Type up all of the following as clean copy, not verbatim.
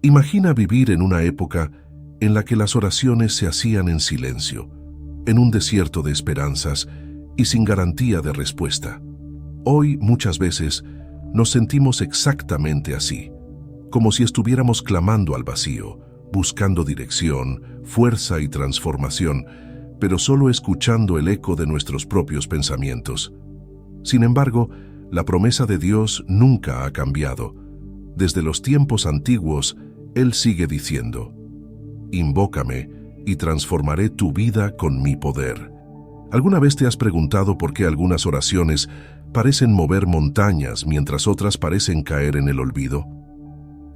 Imagina vivir en una época en la que las oraciones se hacían en silencio, en un desierto de esperanzas y sin garantía de respuesta. Hoy, muchas veces, nos sentimos exactamente así, como si estuviéramos clamando al vacío, buscando dirección, fuerza y transformación, pero solo escuchando el eco de nuestros propios pensamientos. Sin embargo, la promesa de Dios nunca ha cambiado. Desde los tiempos antiguos, Él sigue diciendo: invócame y transformaré tu vida con mi poder. ¿Alguna vez te has preguntado por qué algunas oraciones parecen mover montañas mientras otras parecen caer en el olvido?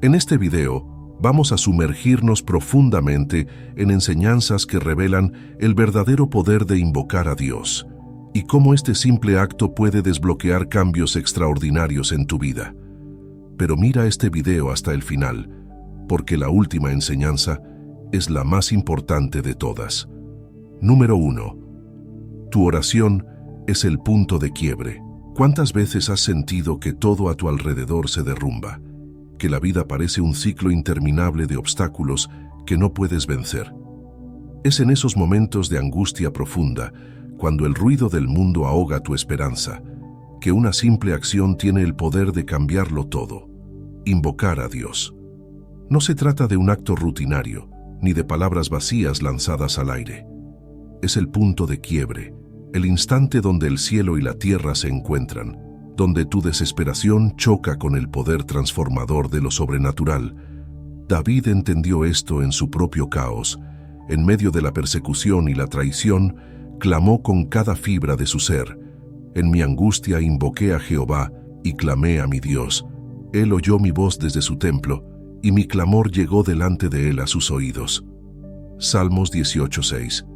En este video vamos a sumergirnos profundamente en enseñanzas que revelan el verdadero poder de invocar a Dios y cómo este simple acto puede desbloquear cambios extraordinarios en tu vida. Pero mira este video hasta el final, porque la última enseñanza es la más importante de todas. Número 1. Tu oración es el punto de quiebre. ¿Cuántas veces has sentido que todo a tu alrededor se derrumba? Que la vida parece un ciclo interminable de obstáculos que no puedes vencer. Es en esos momentos de angustia profunda, cuando el ruido del mundo ahoga tu esperanza, que una simple acción tiene el poder de cambiarlo todo: invocar a Dios. No se trata de un acto rutinario, ni de palabras vacías lanzadas al aire. Es el punto de quiebre, el instante donde el cielo y la tierra se encuentran, donde tu desesperación choca con el poder transformador de lo sobrenatural. David entendió esto en su propio caos. En medio de la persecución y la traición, clamó con cada fibra de su ser: en mi angustia invoqué a Jehová y clamé a mi Dios. Él oyó mi voz desde su templo, y mi clamor llegó delante de él a sus oídos. Salmos 18:6.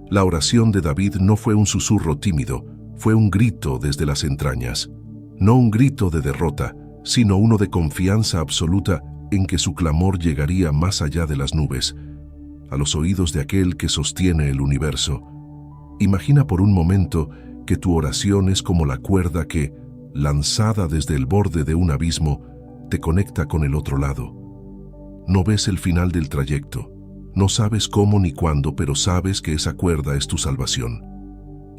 La oración de David no fue un susurro tímido, fue un grito desde las entrañas. No un grito de derrota, sino uno de confianza absoluta en que su clamor llegaría más allá de las nubes, a los oídos de aquel que sostiene el universo. Imagina por un momento que tu oración es como la cuerda que, lanzada desde el borde de un abismo, te conecta con el otro lado. No ves el final del trayecto, no sabes cómo ni cuándo, pero sabes que esa cuerda es tu salvación.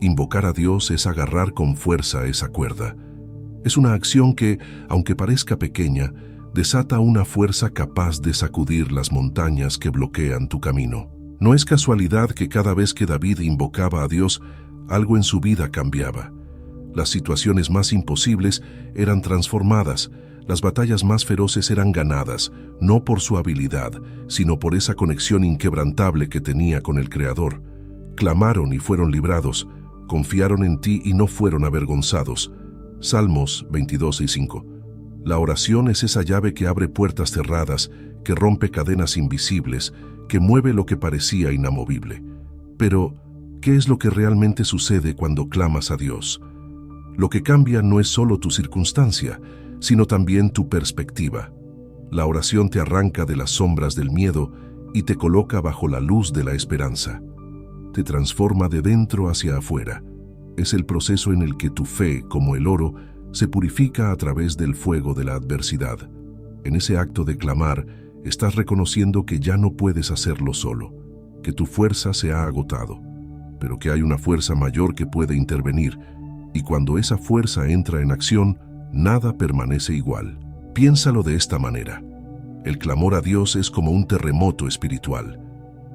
Invocar a Dios es agarrar con fuerza esa cuerda. Es una acción que, aunque parezca pequeña, desata una fuerza capaz de sacudir las montañas que bloquean tu camino. No es casualidad que cada vez que David invocaba a Dios, algo en su vida cambiaba. Las situaciones más imposibles eran transformadas, las batallas más feroces eran ganadas, no por su habilidad, sino por esa conexión inquebrantable que tenía con el Creador. Clamaron y fueron librados, confiaron en ti y no fueron avergonzados. Salmos 22:5. La oración es esa llave que abre puertas cerradas, que rompe cadenas invisibles, que mueve lo que parecía inamovible. Pero, ¿qué es lo que realmente sucede cuando clamas a Dios? Lo que cambia no es solo tu circunstancia, sino también tu perspectiva. La oración te arranca de las sombras del miedo y te coloca bajo la luz de la esperanza. Te transforma de dentro hacia afuera. Es el proceso en el que tu fe, como el oro, se purifica a través del fuego de la adversidad. En ese acto de clamar, estás reconociendo que ya no puedes hacerlo solo, que tu fuerza se ha agotado, pero que hay una fuerza mayor que puede intervenir, y cuando esa fuerza entra en acción, nada permanece igual. Piénsalo de esta manera. El clamor a Dios es como un terremoto espiritual.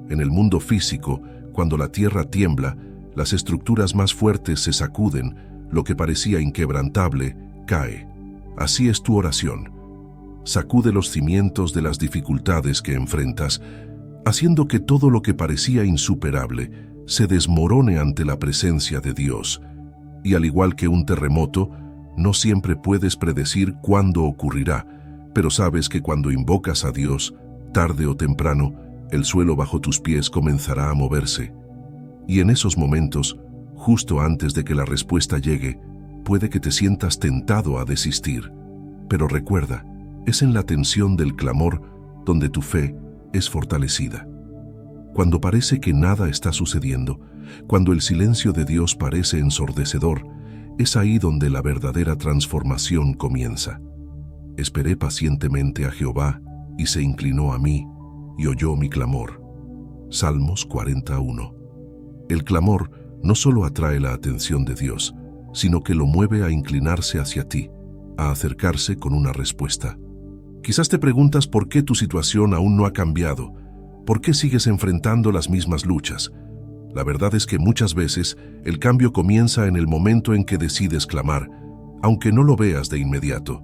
En el mundo físico, cuando la tierra tiembla, las estructuras más fuertes se sacuden, lo que parecía inquebrantable cae. Así es tu oración. Sacude los cimientos de las dificultades que enfrentas, haciendo que todo lo que parecía insuperable se desmorone ante la presencia de Dios. Y al igual que un terremoto, no siempre puedes predecir cuándo ocurrirá, pero sabes que cuando invocas a Dios, tarde o temprano, el suelo bajo tus pies comenzará a moverse. Y en esos momentos, justo antes de que la respuesta llegue, puede que te sientas tentado a desistir. Pero recuerda, es en la tensión del clamor donde tu fe es fortalecida. Cuando parece que nada está sucediendo, cuando el silencio de Dios parece ensordecedor, es ahí donde la verdadera transformación comienza. Esperé pacientemente a Jehová, y se inclinó a mí y oyó mi clamor. Salmos 41. El clamor no solo atrae la atención de Dios, sino que lo mueve a inclinarse hacia ti, a acercarse con una respuesta. Quizás te preguntas por qué tu situación aún no ha cambiado, por qué sigues enfrentando las mismas luchas. La verdad es que muchas veces el cambio comienza en el momento en que decides clamar, aunque no lo veas de inmediato.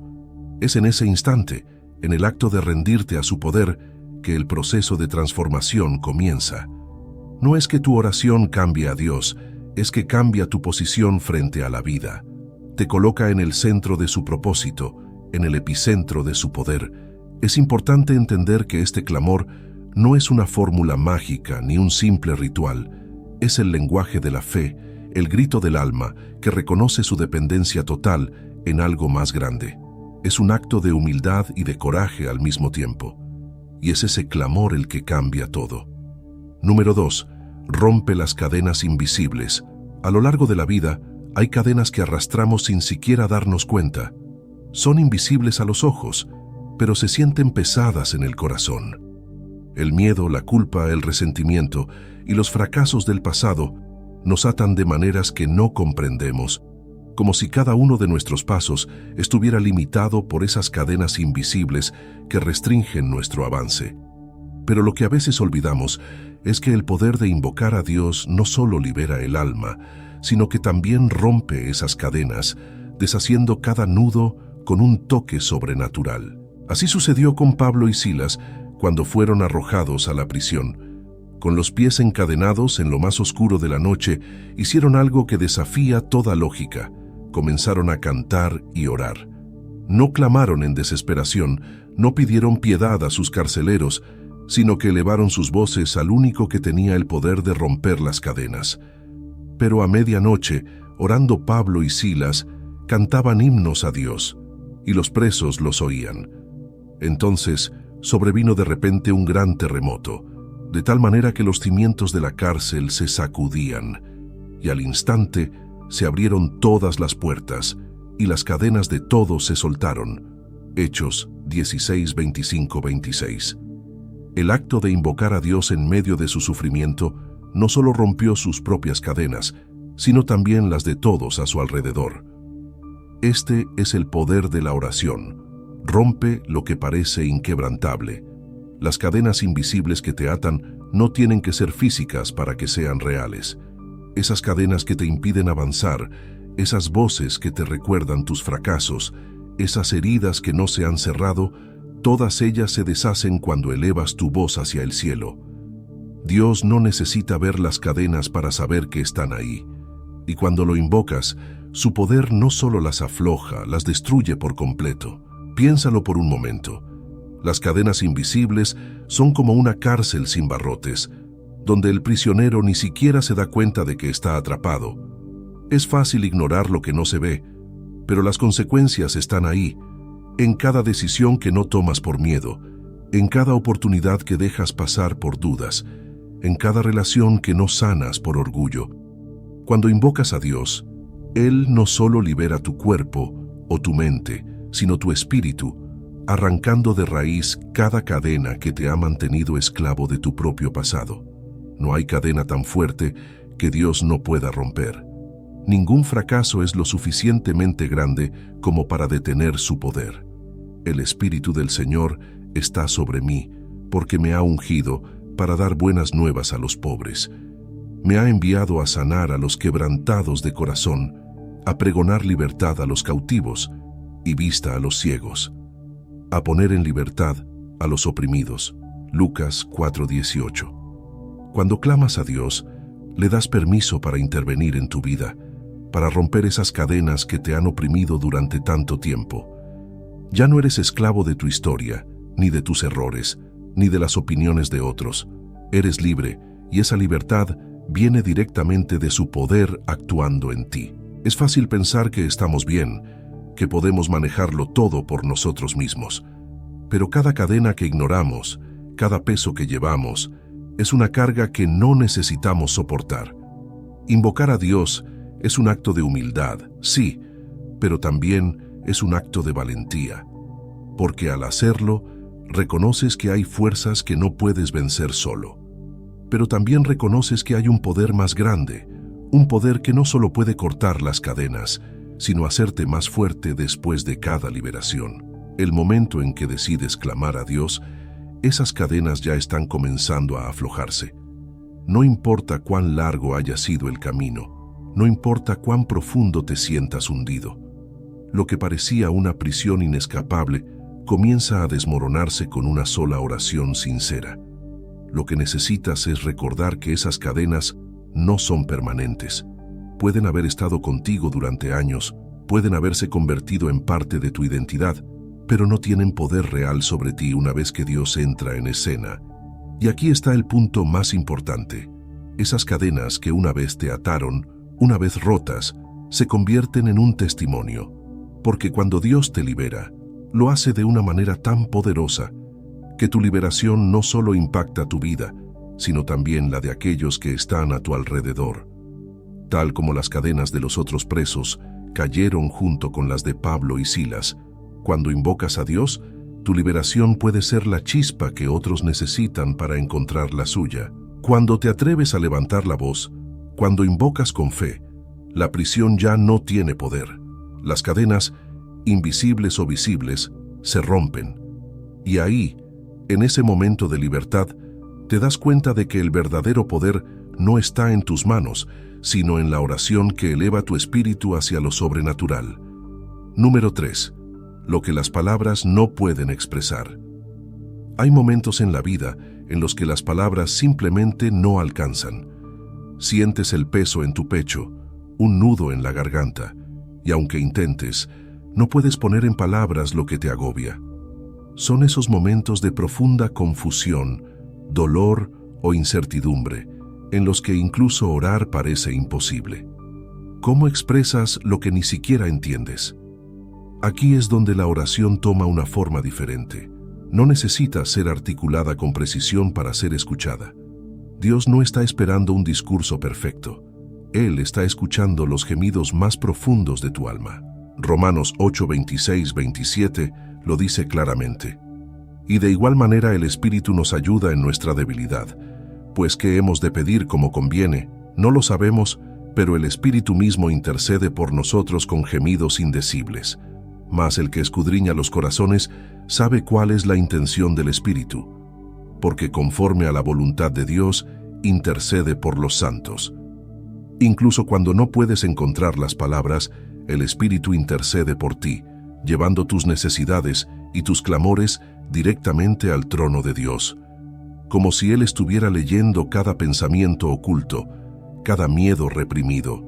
Es en ese instante, en el acto de rendirte a su poder, que el proceso de transformación comienza. No es que tu oración cambie a Dios, es que cambia tu posición frente a la vida. Te coloca en el centro de su propósito, en el epicentro de su poder. Es importante entender que este clamor no es una fórmula mágica ni un simple ritual. Es el lenguaje de la fe, el grito del alma que reconoce su dependencia total en algo más grande. Es un acto de humildad y de coraje al mismo tiempo. Y es ese clamor el que cambia todo. Número 2. Rompe las cadenas invisibles. A lo largo de la vida, hay cadenas que arrastramos sin siquiera darnos cuenta. Son invisibles a los ojos, pero se sienten pesadas en el corazón. El miedo, la culpa, el resentimiento y los fracasos del pasado nos atan de maneras que no comprendemos, como si cada uno de nuestros pasos estuviera limitado por esas cadenas invisibles que restringen nuestro avance. Pero lo que a veces olvidamos es que el poder de invocar a Dios no solo libera el alma, sino que también rompe esas cadenas, deshaciendo cada nudo con un toque sobrenatural. Así sucedió con Pablo y Silas cuando fueron arrojados a la prisión. Con los pies encadenados en lo más oscuro de la noche, hicieron algo que desafía toda lógica. Comenzaron a cantar y orar. No clamaron en desesperación, no pidieron piedad a sus carceleros, sino que elevaron sus voces al único que tenía el poder de romper las cadenas. Pero a medianoche, orando Pablo y Silas, cantaban himnos a Dios, y los presos los oían. Entonces sobrevino de repente un gran terremoto, de tal manera que los cimientos de la cárcel se sacudían, y al instante se abrieron todas las puertas, y las cadenas de todos se soltaron. Hechos 16, 25, 26. El acto de invocar a Dios en medio de su sufrimiento no solo rompió sus propias cadenas, sino también las de todos a su alrededor. Este es el poder de la oración. Rompe lo que parece inquebrantable. Las cadenas invisibles que te atan no tienen que ser físicas para que sean reales. Esas cadenas que te impiden avanzar, esas voces que te recuerdan tus fracasos, esas heridas que no se han cerrado, todas ellas se deshacen cuando elevas tu voz hacia el cielo. Dios no necesita ver las cadenas para saber que están ahí. Y cuando lo invocas, su poder no solo las afloja, las destruye por completo. Piénsalo por un momento. Las cadenas invisibles son como una cárcel sin barrotes, donde el prisionero ni siquiera se da cuenta de que está atrapado. Es fácil ignorar lo que no se ve, pero las consecuencias están ahí, en cada decisión que no tomas por miedo, en cada oportunidad que dejas pasar por dudas, en cada relación que no sanas por orgullo. Cuando invocas a Dios, Él no solo libera tu cuerpo o tu mente, sino tu espíritu, arrancando de raíz cada cadena que te ha mantenido esclavo de tu propio pasado. No hay cadena tan fuerte que Dios no pueda romper. Ningún fracaso es lo suficientemente grande como para detener su poder. El Espíritu del Señor está sobre mí, porque me ha ungido para dar buenas nuevas a los pobres. Me ha enviado a sanar a los quebrantados de corazón, a pregonar libertad a los cautivos y vista a los ciegos, a poner en libertad a los oprimidos. Lucas 4:18. Cuando clamas a Dios, le das permiso para intervenir en tu vida, para romper esas cadenas que te han oprimido durante tanto tiempo. Ya no eres esclavo de tu historia, ni de tus errores, ni de las opiniones de otros. Eres libre, y esa libertad viene directamente de su poder actuando en ti. Es fácil pensar que estamos bien, que podemos manejarlo todo por nosotros mismos. Pero cada cadena que ignoramos, cada peso que llevamos, es una carga que no necesitamos soportar. Invocar a Dios es un acto de humildad, sí, pero también es un acto de valentía, porque al hacerlo, Reconoces que hay fuerzas que no puedes vencer solo. Pero también reconoces que hay un poder más grande, un poder que no solo puede cortar las cadenas, sino hacerte más fuerte después de cada liberación. El momento en que decides clamar a Dios, esas cadenas ya están comenzando a aflojarse. No importa cuán largo haya sido el camino, no importa cuán profundo te sientas hundido. Lo que parecía una prisión inescapable comienza a desmoronarse con una sola oración sincera. Lo que necesitas es recordar que esas cadenas no son permanentes. Pueden haber estado contigo durante años, pueden haberse convertido en parte de tu identidad, pero no tienen poder real sobre ti una vez que Dios entra en escena. Y aquí está el punto más importante. Esas cadenas que una vez te ataron, una vez rotas, se convierten en un testimonio, porque cuando Dios te libera, lo hace de una manera tan poderosa que tu liberación no solo impacta tu vida, sino también la de aquellos que están a tu alrededor. Tal como las cadenas de los otros presos cayeron junto con las de Pablo y Silas, cuando invocas a Dios, tu liberación puede ser la chispa que otros necesitan para encontrar la suya. Cuando te atreves a levantar la voz, cuando invocas con fe, la prisión ya no tiene poder. Las cadenas, invisibles o visibles, se rompen. Y ahí, en ese momento de libertad, te das cuenta de que el verdadero poder no está en tus manos, sino en la oración que eleva tu espíritu hacia lo sobrenatural. Número 3. Lo que las palabras no pueden expresar. Hay momentos en la vida en los que las palabras simplemente no alcanzan. Sientes el peso en tu pecho, un nudo en la garganta, y aunque intentes, no puedes poner en palabras lo que te agobia. Son esos momentos de profunda confusión, dolor o incertidumbre, en los que incluso orar parece imposible. ¿Cómo expresas lo que ni siquiera entiendes? Aquí es donde la oración toma una forma diferente. No necesita ser articulada con precisión para ser escuchada. Dios no está esperando un discurso perfecto. Él está escuchando los gemidos más profundos de tu alma. Romanos 8:26-27 lo dice claramente. Y de igual manera el Espíritu nos ayuda en nuestra debilidad, pues ¿qué hemos de pedir como conviene? No lo sabemos, pero el Espíritu mismo intercede por nosotros con gemidos indecibles. Mas el que escudriña los corazones sabe cuál es la intención del Espíritu, porque conforme a la voluntad de Dios, intercede por los santos. Incluso cuando no puedes encontrar las palabras, el Espíritu intercede por ti, llevando tus necesidades y tus clamores directamente al trono de Dios, como si Él estuviera leyendo cada pensamiento oculto, cada miedo reprimido.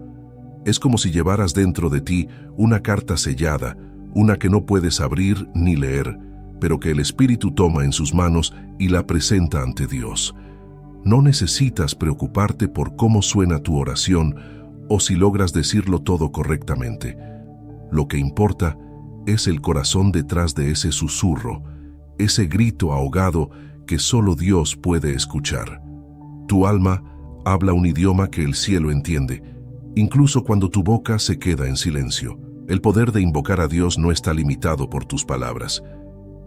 Es como si llevaras dentro de ti una carta sellada, una que no puedes abrir ni leer, pero que el Espíritu toma en sus manos y la presenta ante Dios. No necesitas preocuparte por cómo suena tu oración o si logras decirlo todo correctamente. Lo que importa es el corazón detrás de ese susurro, ese grito ahogado que solo Dios puede escuchar. Tu alma habla un idioma que el cielo entiende, incluso cuando tu boca se queda en silencio. El poder de invocar a Dios no está limitado por tus palabras.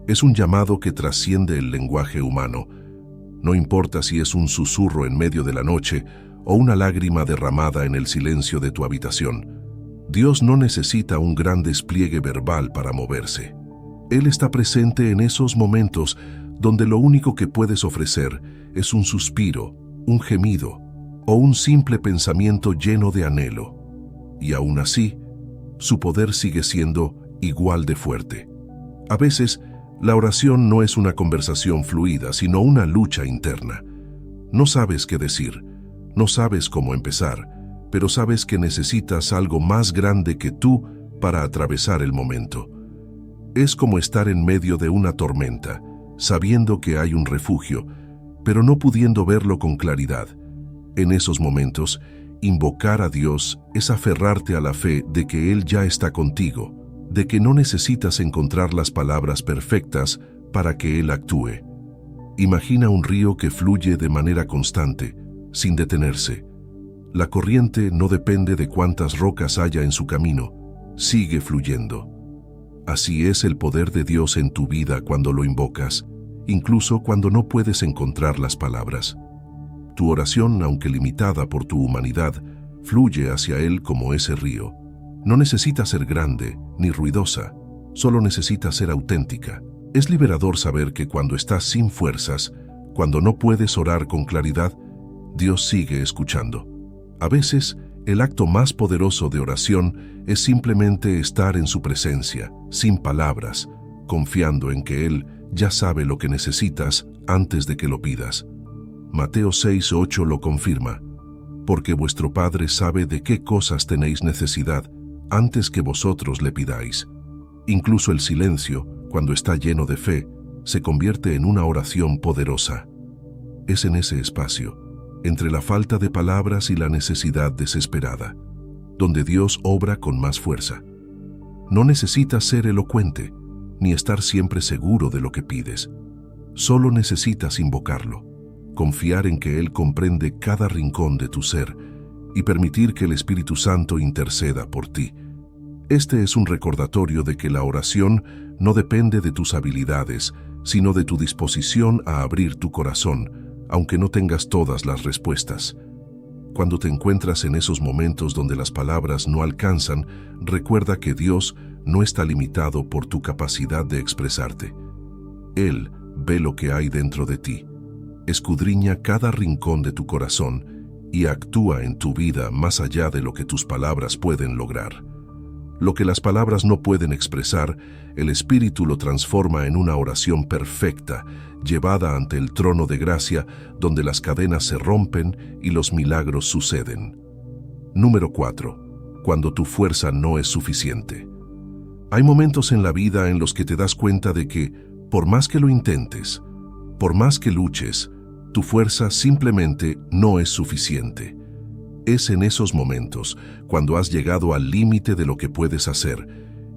Es un llamado que trasciende el lenguaje humano. No importa si es un susurro en medio de la noche o una lágrima derramada en el silencio de tu habitación. Dios no necesita un gran despliegue verbal para moverse. Él está presente en esos momentos donde lo único que puedes ofrecer es un suspiro, un gemido o un simple pensamiento lleno de anhelo. Y aún así, su poder sigue siendo igual de fuerte. A veces, la oración no es una conversación fluida, sino una lucha interna. No sabes qué decir, no sabes cómo empezar, pero sabes que necesitas algo más grande que tú para atravesar el momento. Es como estar en medio de una tormenta, sabiendo que hay un refugio, pero no pudiendo verlo con claridad. En esos momentos, invocar a Dios es aferrarte a la fe de que Él ya está contigo, de que no necesitas encontrar las palabras perfectas para que Él actúe. Imagina un río que fluye de manera constante, sin detenerse. La corriente no depende de cuántas rocas haya en su camino, sigue fluyendo. Así es el poder de Dios en tu vida cuando lo invocas. incluso cuando no puedes encontrar las palabras. Tu oración, aunque limitada por tu humanidad, fluye hacia Él como ese río. No necesita ser grande ni ruidosa, solo necesita ser auténtica. Es liberador saber que cuando estás sin fuerzas, cuando no puedes orar con claridad, Dios sigue escuchando. A veces, el acto más poderoso de oración es simplemente estar en su presencia, sin palabras, confiando en que Él ya sabe lo que necesitas antes de que lo pidas. Mateo 6:8 lo confirma, porque vuestro Padre sabe de qué cosas tenéis necesidad antes que vosotros le pidáis. Incluso el silencio, cuando está lleno de fe, se convierte en una oración poderosa. Es en ese espacio, entre la falta de palabras y la necesidad desesperada, donde Dios obra con más fuerza. No necesitas ser elocuente, ni estar siempre seguro de lo que pides. Solo necesitas invocarlo, confiar en que Él comprende cada rincón de tu ser y permitir que el Espíritu Santo interceda por ti. Este es un recordatorio de que la oración no depende de tus habilidades, sino de tu disposición a abrir tu corazón, aunque no tengas todas las respuestas. Cuando te encuentras en esos momentos donde las palabras no alcanzan, recuerda que Dios no está limitado por tu capacidad de expresarte. Él ve lo que hay dentro de ti, escudriña cada rincón de tu corazón y actúa en tu vida más allá de lo que tus palabras pueden lograr. Lo que las palabras no pueden expresar, el Espíritu lo transforma en una oración perfecta, llevada ante el trono de gracia, donde las cadenas se rompen y los milagros suceden. Número 4. Cuando tu fuerza no es suficiente. Hay momentos en la vida en los que te das cuenta de que, por más que lo intentes, por más que luches, tu fuerza simplemente no es suficiente. Es en esos momentos, cuando has llegado al límite de lo que puedes hacer,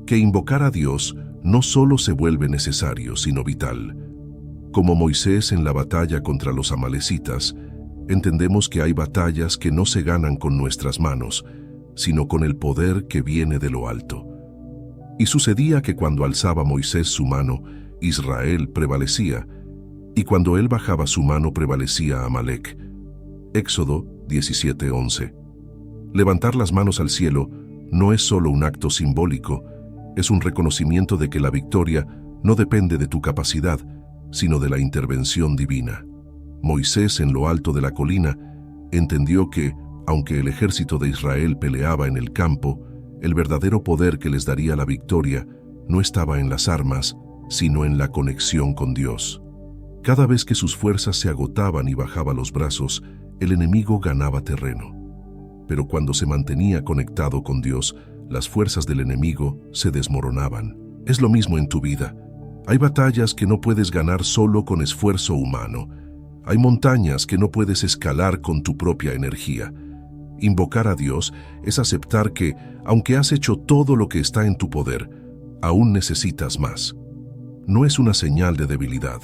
que invocar a Dios no solo se vuelve necesario, sino vital. Como Moisés en la batalla contra los amalecitas, entendemos que hay batallas que no se ganan con nuestras manos, sino con el poder que viene de lo alto. Y sucedía que cuando alzaba Moisés su mano, Israel prevalecía, y cuando él bajaba su mano prevalecía Amalec. Éxodo 17:11. Levantar las manos al cielo no es solo un acto simbólico, es un reconocimiento de que la victoria no depende de tu capacidad, sino de la intervención divina. Moisés, en lo alto de la colina, entendió que, aunque el ejército de Israel peleaba en el campo, el verdadero poder que les daría la victoria no estaba en las armas, sino en la conexión con Dios. Cada vez que sus fuerzas se agotaban y bajaba los brazos, el enemigo ganaba terreno. Pero cuando se mantenía conectado con Dios, las fuerzas del enemigo se desmoronaban. Es lo mismo en tu vida. Hay batallas que no puedes ganar solo con esfuerzo humano. Hay montañas que no puedes escalar con tu propia energía. Invocar a Dios es aceptar que, aunque has hecho todo lo que está en tu poder, aún necesitas más. No es una señal de debilidad,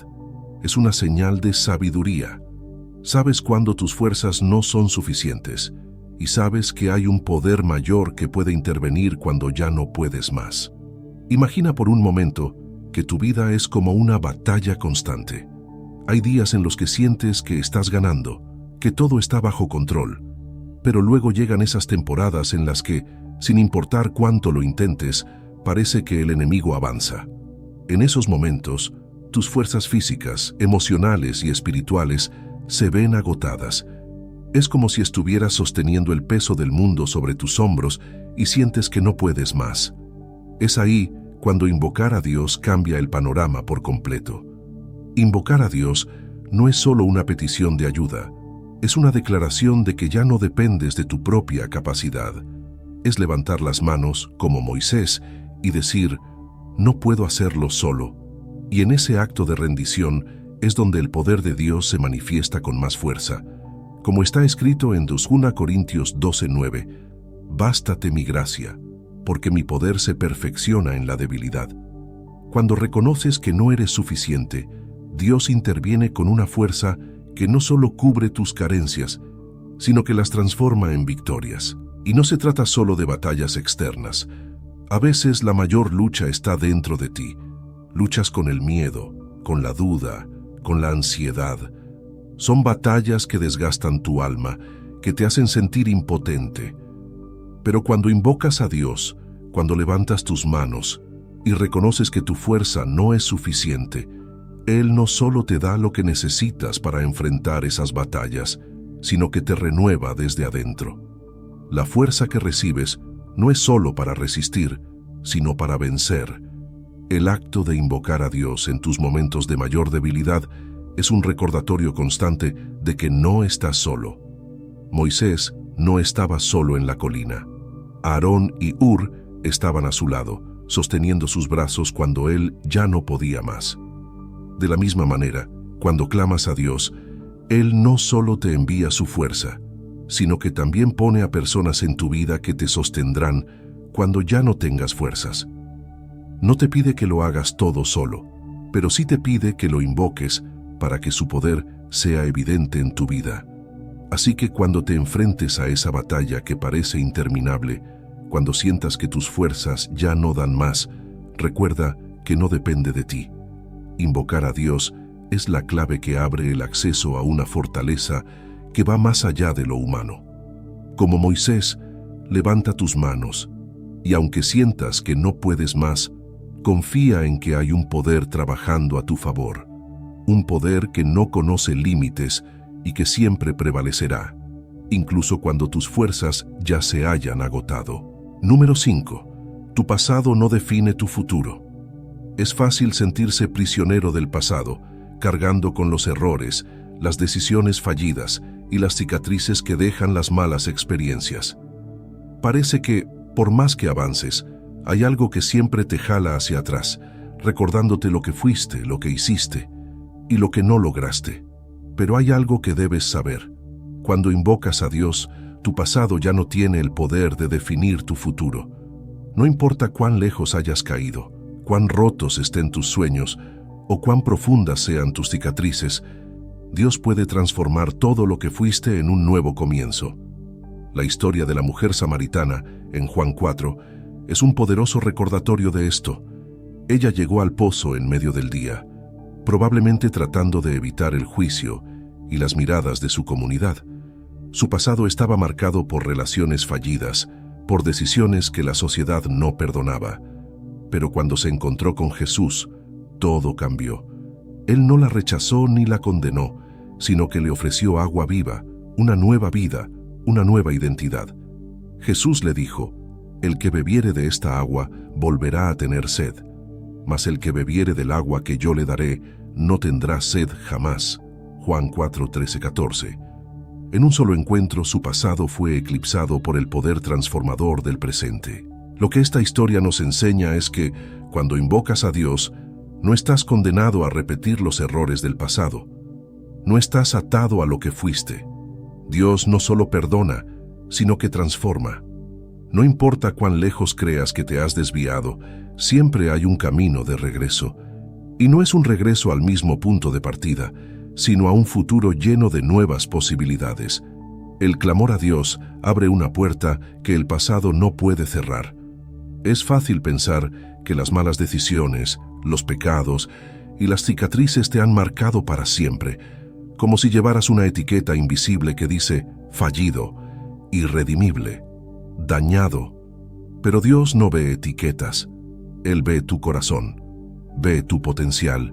es una señal de sabiduría. Sabes cuándo tus fuerzas no son suficientes y sabes que hay un poder mayor que puede intervenir cuando ya no puedes más. Imagina por un momento que tu vida es como una batalla constante. Hay días en los que sientes que estás ganando, que todo está bajo control, pero luego llegan esas temporadas en las que, sin importar cuánto lo intentes, parece que el enemigo avanza. En esos momentos, tus fuerzas físicas, emocionales y espirituales se ven agotadas. Es como si estuvieras sosteniendo el peso del mundo sobre tus hombros y sientes que no puedes más. Es ahí cuando invocar a Dios cambia el panorama por completo. Invocar a Dios no es solo una petición de ayuda, es una declaración de que ya no dependes de tu propia capacidad. Es levantar las manos, como Moisés, y decir, no puedo hacerlo solo. Y en ese acto de rendición es donde el poder de Dios se manifiesta con más fuerza. Como está escrito en 2 Corintios 12:9, bástate mi gracia, porque mi poder se perfecciona en la debilidad. Cuando reconoces que no eres suficiente, Dios interviene con una fuerza que no solo cubre tus carencias, sino que las transforma en victorias. Y no se trata solo de batallas externas. A veces la mayor lucha está dentro de ti. Luchas con el miedo, con la duda, con la ansiedad. Son batallas que desgastan tu alma, que te hacen sentir impotente. Pero cuando invocas a Dios, cuando levantas tus manos y reconoces que tu fuerza no es suficiente, Él no solo te da lo que necesitas para enfrentar esas batallas, sino que te renueva desde adentro. La fuerza que recibes no es solo para resistir, sino para vencer. El acto de invocar a Dios en tus momentos de mayor debilidad es un recordatorio constante de que no estás solo. Moisés no estaba solo en la colina. Aarón y Hur estaban a su lado, sosteniendo sus brazos cuando él ya no podía más. De la misma manera, cuando clamas a Dios, Él no solo te envía su fuerza, sino que también pone a personas en tu vida que te sostendrán cuando ya no tengas fuerzas. No te pide que lo hagas todo solo, pero sí te pide que lo invoques para que su poder sea evidente en tu vida. Así que cuando te enfrentes a esa batalla que parece interminable, cuando sientas que tus fuerzas ya no dan más, recuerda que no depende de ti. Invocar a Dios es la clave que abre el acceso a una fortaleza que va más allá de lo humano. Como Moisés, levanta tus manos y aunque sientas que no puedes más, confía en que hay un poder trabajando a tu favor, un poder que no conoce límites y que siempre prevalecerá, incluso cuando tus fuerzas ya se hayan agotado. Número 5. Tu pasado no define tu futuro. Es fácil sentirse prisionero del pasado, cargando con los errores, las decisiones fallidas y las cicatrices que dejan las malas experiencias. Parece que, por más que avances, hay algo que siempre te jala hacia atrás, recordándote lo que fuiste, lo que hiciste y lo que no lograste. Pero hay algo que debes saber. Cuando invocas a Dios, tu pasado ya no tiene el poder de definir tu futuro. No importa cuán lejos hayas caído, cuán rotos estén tus sueños o cuán profundas sean tus cicatrices, Dios puede transformar todo lo que fuiste en un nuevo comienzo. La historia de la mujer samaritana, en Juan 4, es un poderoso recordatorio de esto. Ella llegó al pozo en medio del día, probablemente tratando de evitar el juicio y las miradas de su comunidad. Su pasado estaba marcado por relaciones fallidas, por decisiones que la sociedad no perdonaba. Pero cuando se encontró con Jesús, todo cambió. Él no la rechazó ni la condenó, sino que le ofreció agua viva, una nueva vida, una nueva identidad. Jesús le dijo: «El que bebiere de esta agua volverá a tener sed, mas el que bebiere del agua que yo le daré no tendrá sed jamás». Juan 4, 13, 14. En un solo encuentro, su pasado fue eclipsado por el poder transformador del presente. Lo que esta historia nos enseña es que, cuando invocas a Dios, no estás condenado a repetir los errores del pasado. No estás atado a lo que fuiste. Dios no solo perdona, sino que transforma. No importa cuán lejos creas que te has desviado, siempre hay un camino de regreso. Y no es un regreso al mismo punto de partida, sino a un futuro lleno de nuevas posibilidades. El clamor a Dios abre una puerta que el pasado no puede cerrar. Es fácil pensar que las malas decisiones, los pecados y las cicatrices te han marcado para siempre, como si llevaras una etiqueta invisible que dice fallido, irredimible, dañado. Pero Dios no ve etiquetas. Él ve tu corazón, ve tu potencial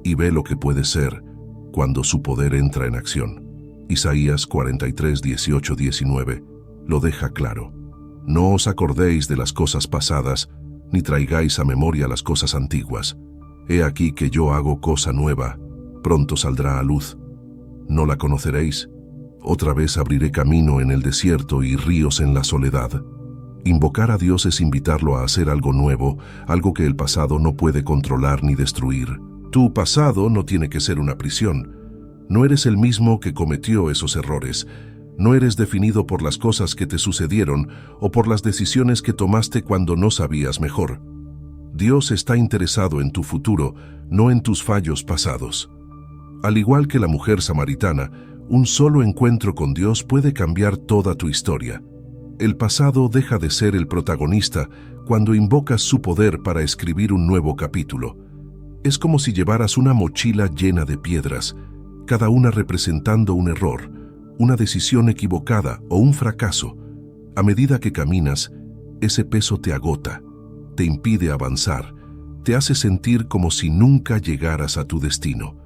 y ve lo que puede ser cuando su poder entra en acción. Isaías 43, 18, 19 lo deja claro. No os acordéis de las cosas pasadas, ni traigáis a memoria las cosas antiguas. He aquí que yo hago cosa nueva, pronto saldrá a luz. ¿No la conoceréis? Otra vez abriré camino en el desierto y ríos en la soledad. Invocar a Dios es invitarlo a hacer algo nuevo, algo que el pasado no puede controlar ni destruir. Tu pasado no tiene que ser una prisión. No eres el mismo que cometió esos errores. No eres definido por las cosas que te sucedieron o por las decisiones que tomaste cuando no sabías mejor. Dios está interesado en tu futuro, no en tus fallos pasados. Al igual que la mujer samaritana, un solo encuentro con Dios puede cambiar toda tu historia. El pasado deja de ser el protagonista cuando invocas su poder para escribir un nuevo capítulo. Es como si llevaras una mochila llena de piedras, cada una representando un error, una decisión equivocada o un fracaso. A medida que caminas, ese peso te agota, te impide avanzar, te hace sentir como si nunca llegaras a tu destino.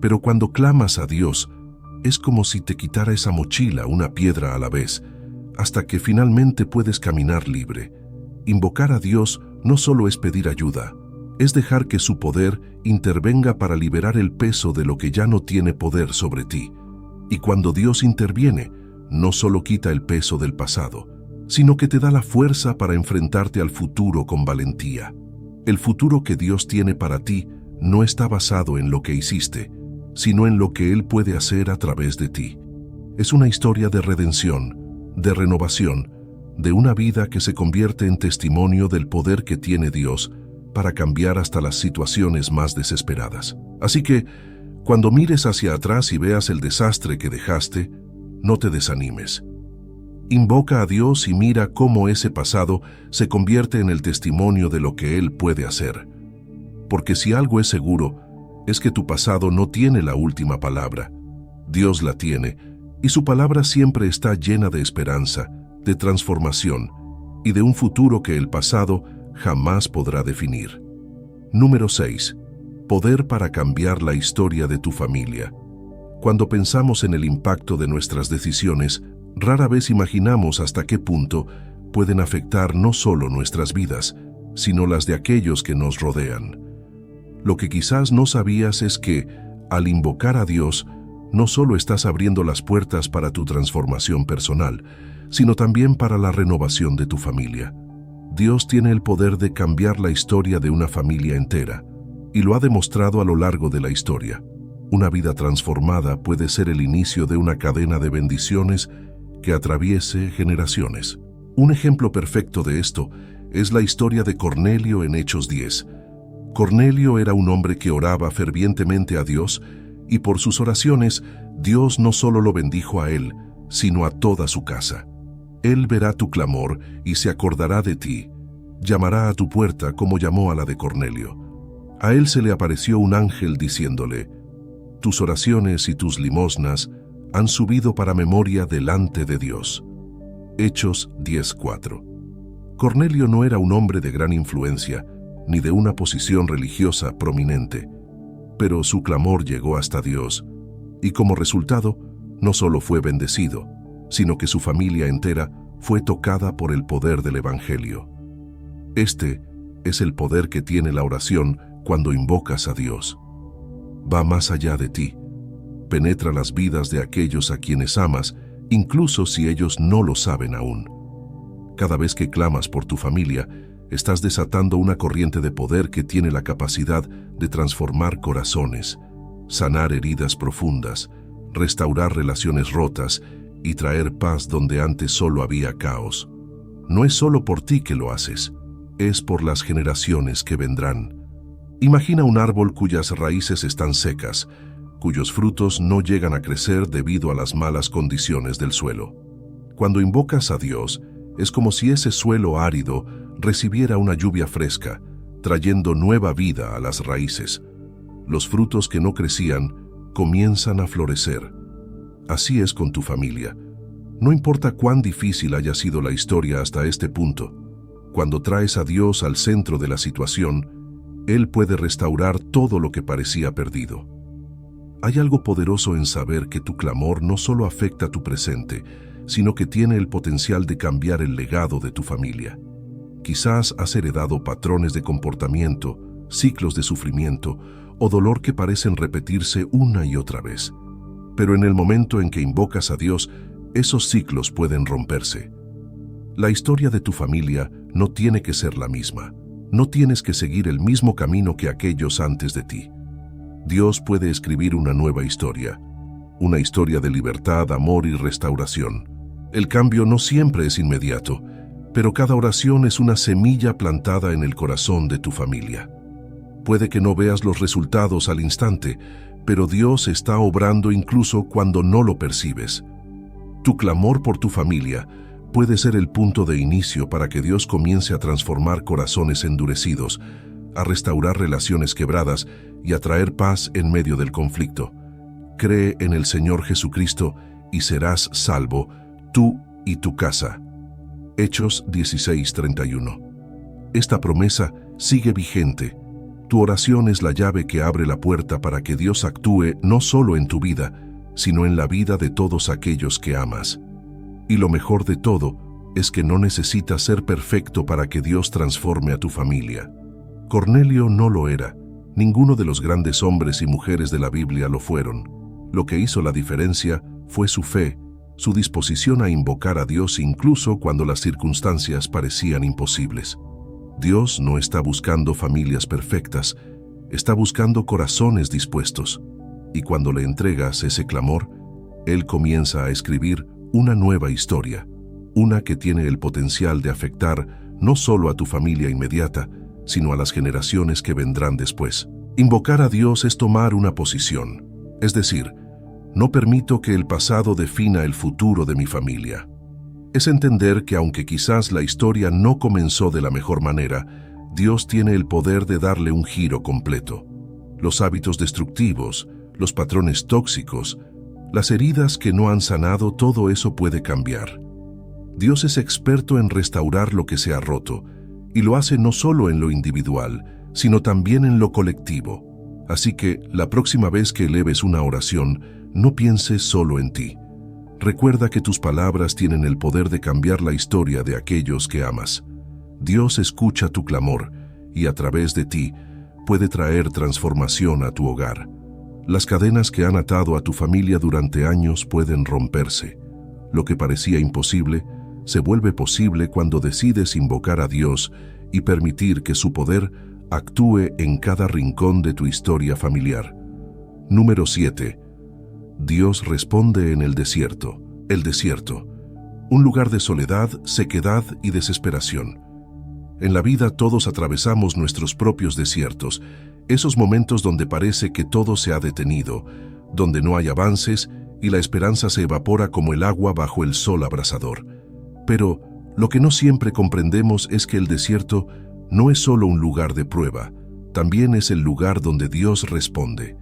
Pero cuando clamas a Dios, es como si te quitara esa mochila una piedra a la vez, hasta que finalmente puedes caminar libre. Invocar a Dios no solo es pedir ayuda, es dejar que su poder intervenga para liberar el peso de lo que ya no tiene poder sobre ti. Y cuando Dios interviene, no solo quita el peso del pasado, sino que te da la fuerza para enfrentarte al futuro con valentía. El futuro que Dios tiene para ti no está basado en lo que hiciste, sino en lo que Él puede hacer a través de ti. Es una historia de redención, de renovación, de una vida que se convierte en testimonio del poder que tiene Dios para cambiar hasta las situaciones más desesperadas. Así que, cuando mires hacia atrás y veas el desastre que dejaste, no te desanimes. Invoca a Dios y mira cómo ese pasado se convierte en el testimonio de lo que Él puede hacer. Porque si algo es seguro, es que tu pasado no tiene la última palabra. Dios la tiene, y su palabra siempre está llena de esperanza, de transformación y de un futuro que el pasado jamás podrá definir. Número 6. Poder para cambiar la historia de tu familia. Cuando pensamos en el impacto de nuestras decisiones, rara vez imaginamos hasta qué punto pueden afectar no solo nuestras vidas, sino las de aquellos que nos rodean. Lo que quizás no sabías es que, al invocar a Dios, no solo estás abriendo las puertas para tu transformación personal, sino también para la renovación de tu familia. Dios tiene el poder de cambiar la historia de una familia entera, y lo ha demostrado a lo largo de la historia. Una vida transformada puede ser el inicio de una cadena de bendiciones que atraviese generaciones. Un ejemplo perfecto de esto es la historia de Cornelio en Hechos 10. Cornelio era un hombre que oraba fervientemente a Dios, y por sus oraciones, Dios no solo lo bendijo a él, sino a toda su casa. Él verá tu clamor y se acordará de ti. Llamará a tu puerta como llamó a la de Cornelio. A él se le apareció un ángel diciéndole: tus oraciones y tus limosnas han subido para memoria delante de Dios. Hechos 10:4. Cornelio no era un hombre de gran influencia, ni de una posición religiosa prominente, pero su clamor llegó hasta Dios, y como resultado, no solo fue bendecido, sino que su familia entera fue tocada por el poder del Evangelio. Este es el poder que tiene la oración cuando invocas a Dios. Va más allá de ti. Penetra las vidas de aquellos a quienes amas, incluso si ellos no lo saben aún. Cada vez que clamas por tu familia, estás desatando una corriente de poder que tiene la capacidad de transformar corazones, sanar heridas profundas, restaurar relaciones rotas y traer paz donde antes solo había caos. No es solo por ti que lo haces, es por las generaciones que vendrán. Imagina un árbol cuyas raíces están secas, cuyos frutos no llegan a crecer debido a las malas condiciones del suelo. Cuando invocas a Dios, es como si ese suelo árido recibiera una lluvia fresca, trayendo nueva vida a las raíces. Los frutos que no crecían comienzan a florecer. Así es con tu familia. No importa cuán difícil haya sido la historia hasta este punto, cuando traes a Dios al centro de la situación, Él puede restaurar todo lo que parecía perdido. Hay algo poderoso en saber que tu clamor no solo afecta tu presente, sino que tiene el potencial de cambiar el legado de tu familia. Quizás has heredado patrones de comportamiento, ciclos de sufrimiento o dolor que parecen repetirse una y otra vez. Pero en el momento en que invocas a Dios, esos ciclos pueden romperse. La historia de tu familia no tiene que ser la misma. No tienes que seguir el mismo camino que aquellos antes de ti. Dios puede escribir una nueva historia, una historia de libertad, amor y restauración. El cambio no siempre es inmediato, pero cada oración es una semilla plantada en el corazón de tu familia. Puede que no veas los resultados al instante, pero Dios está obrando incluso cuando no lo percibes. Tu clamor por tu familia puede ser el punto de inicio para que Dios comience a transformar corazones endurecidos, a restaurar relaciones quebradas y a traer paz en medio del conflicto. Cree en el Señor Jesucristo y serás salvo, tú y tu casa. Hechos 16:31. Esta promesa sigue vigente. Tu oración es la llave que abre la puerta para que Dios actúe no solo en tu vida, sino en la vida de todos aquellos que amas. Y lo mejor de todo es que no necesitas ser perfecto para que Dios transforme a tu familia. Cornelio no lo era. Ninguno de los grandes hombres y mujeres de la Biblia lo fueron. Lo que hizo la diferencia fue su fe, su disposición a invocar a Dios incluso cuando las circunstancias parecían imposibles. Dios no está buscando familias perfectas, está buscando corazones dispuestos. Y cuando le entregas ese clamor, Él comienza a escribir una nueva historia, una que tiene el potencial de afectar no solo a tu familia inmediata, sino a las generaciones que vendrán después. Invocar a Dios es tomar una posición, es decir, no permito que el pasado defina el futuro de mi familia. Es entender que aunque quizás la historia no comenzó de la mejor manera, Dios tiene el poder de darle un giro completo. Los hábitos destructivos, los patrones tóxicos, las heridas que no han sanado, todo eso puede cambiar. Dios es experto en restaurar lo que se ha roto, y lo hace no solo en lo individual, sino también en lo colectivo. Así que, la próxima vez que eleves una oración, no pienses solo en ti. Recuerda que tus palabras tienen el poder de cambiar la historia de aquellos que amas. Dios escucha tu clamor, y a través de ti, puede traer transformación a tu hogar. Las cadenas que han atado a tu familia durante años pueden romperse. Lo que parecía imposible, se vuelve posible cuando decides invocar a Dios y permitir que su poder actúe en cada rincón de tu historia familiar. Número 7. Dios responde en el desierto. El desierto, un lugar de soledad, sequedad y desesperación. En la vida todos atravesamos nuestros propios desiertos, esos momentos donde parece que todo se ha detenido, donde no hay avances y la esperanza se evapora como el agua bajo el sol abrasador. Pero lo que no siempre comprendemos es que el desierto no es solo un lugar de prueba, también es el lugar donde Dios responde.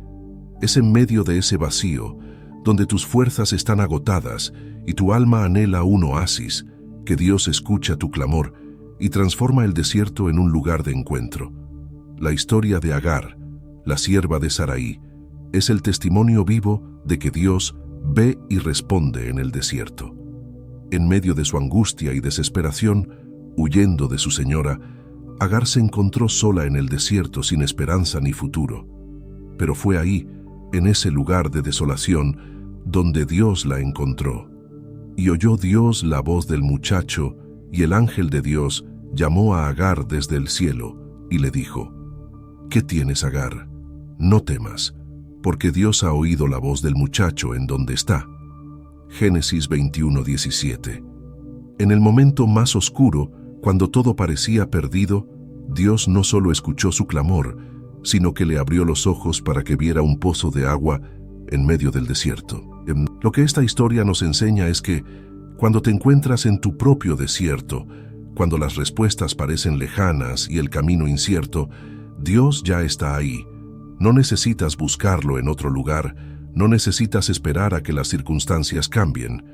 Es en medio de ese vacío, donde tus fuerzas están agotadas y tu alma anhela un oasis, que Dios escucha tu clamor y transforma el desierto en un lugar de encuentro. La historia de Agar, la sierva de Sarai, es el testimonio vivo de que Dios ve y responde en el desierto. En medio de su angustia y desesperación, huyendo de su señora, Agar se encontró sola en el desierto sin esperanza ni futuro. Pero fue ahí, en ese lugar de desolación, donde Dios la encontró. Y oyó Dios la voz del muchacho, y el ángel de Dios llamó a Agar desde el cielo, y le dijo: ¿Qué tienes, Agar? No temas, porque Dios ha oído la voz del muchacho en donde está. Génesis 21:17. En el momento más oscuro, cuando todo parecía perdido, Dios no solo escuchó su clamor, sino que le abrió los ojos para que viera un pozo de agua en medio del desierto. Lo que esta historia nos enseña es que, cuando te encuentras en tu propio desierto, cuando las respuestas parecen lejanas y el camino incierto, Dios ya está ahí. No necesitas buscarlo en otro lugar, no necesitas esperar a que las circunstancias cambien.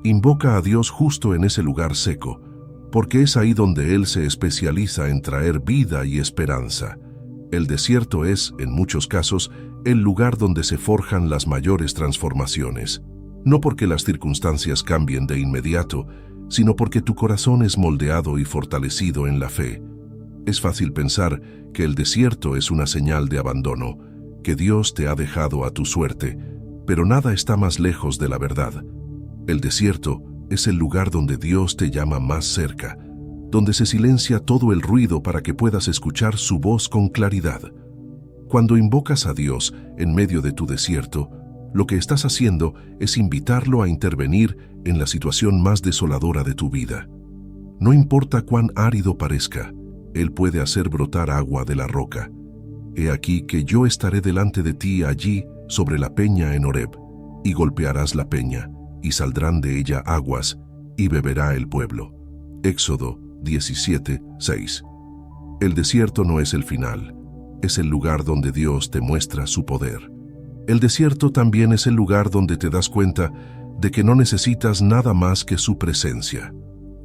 Invoca a Dios justo en ese lugar seco, porque es ahí donde Él se especializa en traer vida y esperanza. El desierto es, en muchos casos, el lugar donde se forjan las mayores transformaciones. No porque las circunstancias cambien de inmediato, sino porque tu corazón es moldeado y fortalecido en la fe. Es fácil pensar que el desierto es una señal de abandono, que Dios te ha dejado a tu suerte, pero nada está más lejos de la verdad. El desierto es el lugar donde Dios te llama más cerca, donde se silencia todo el ruido para que puedas escuchar su voz con claridad. Cuando invocas a Dios en medio de tu desierto, lo que estás haciendo es invitarlo a intervenir en la situación más desoladora de tu vida. No importa cuán árido parezca, Él puede hacer brotar agua de la roca. He aquí que yo estaré delante de ti allí sobre la peña en Horeb, y golpearás la peña, y saldrán de ella aguas, y beberá el pueblo. Éxodo 17:6. El desierto no es el final, es el lugar donde Dios te muestra su poder. El desierto también es el lugar donde te das cuenta de que no necesitas nada más que su presencia.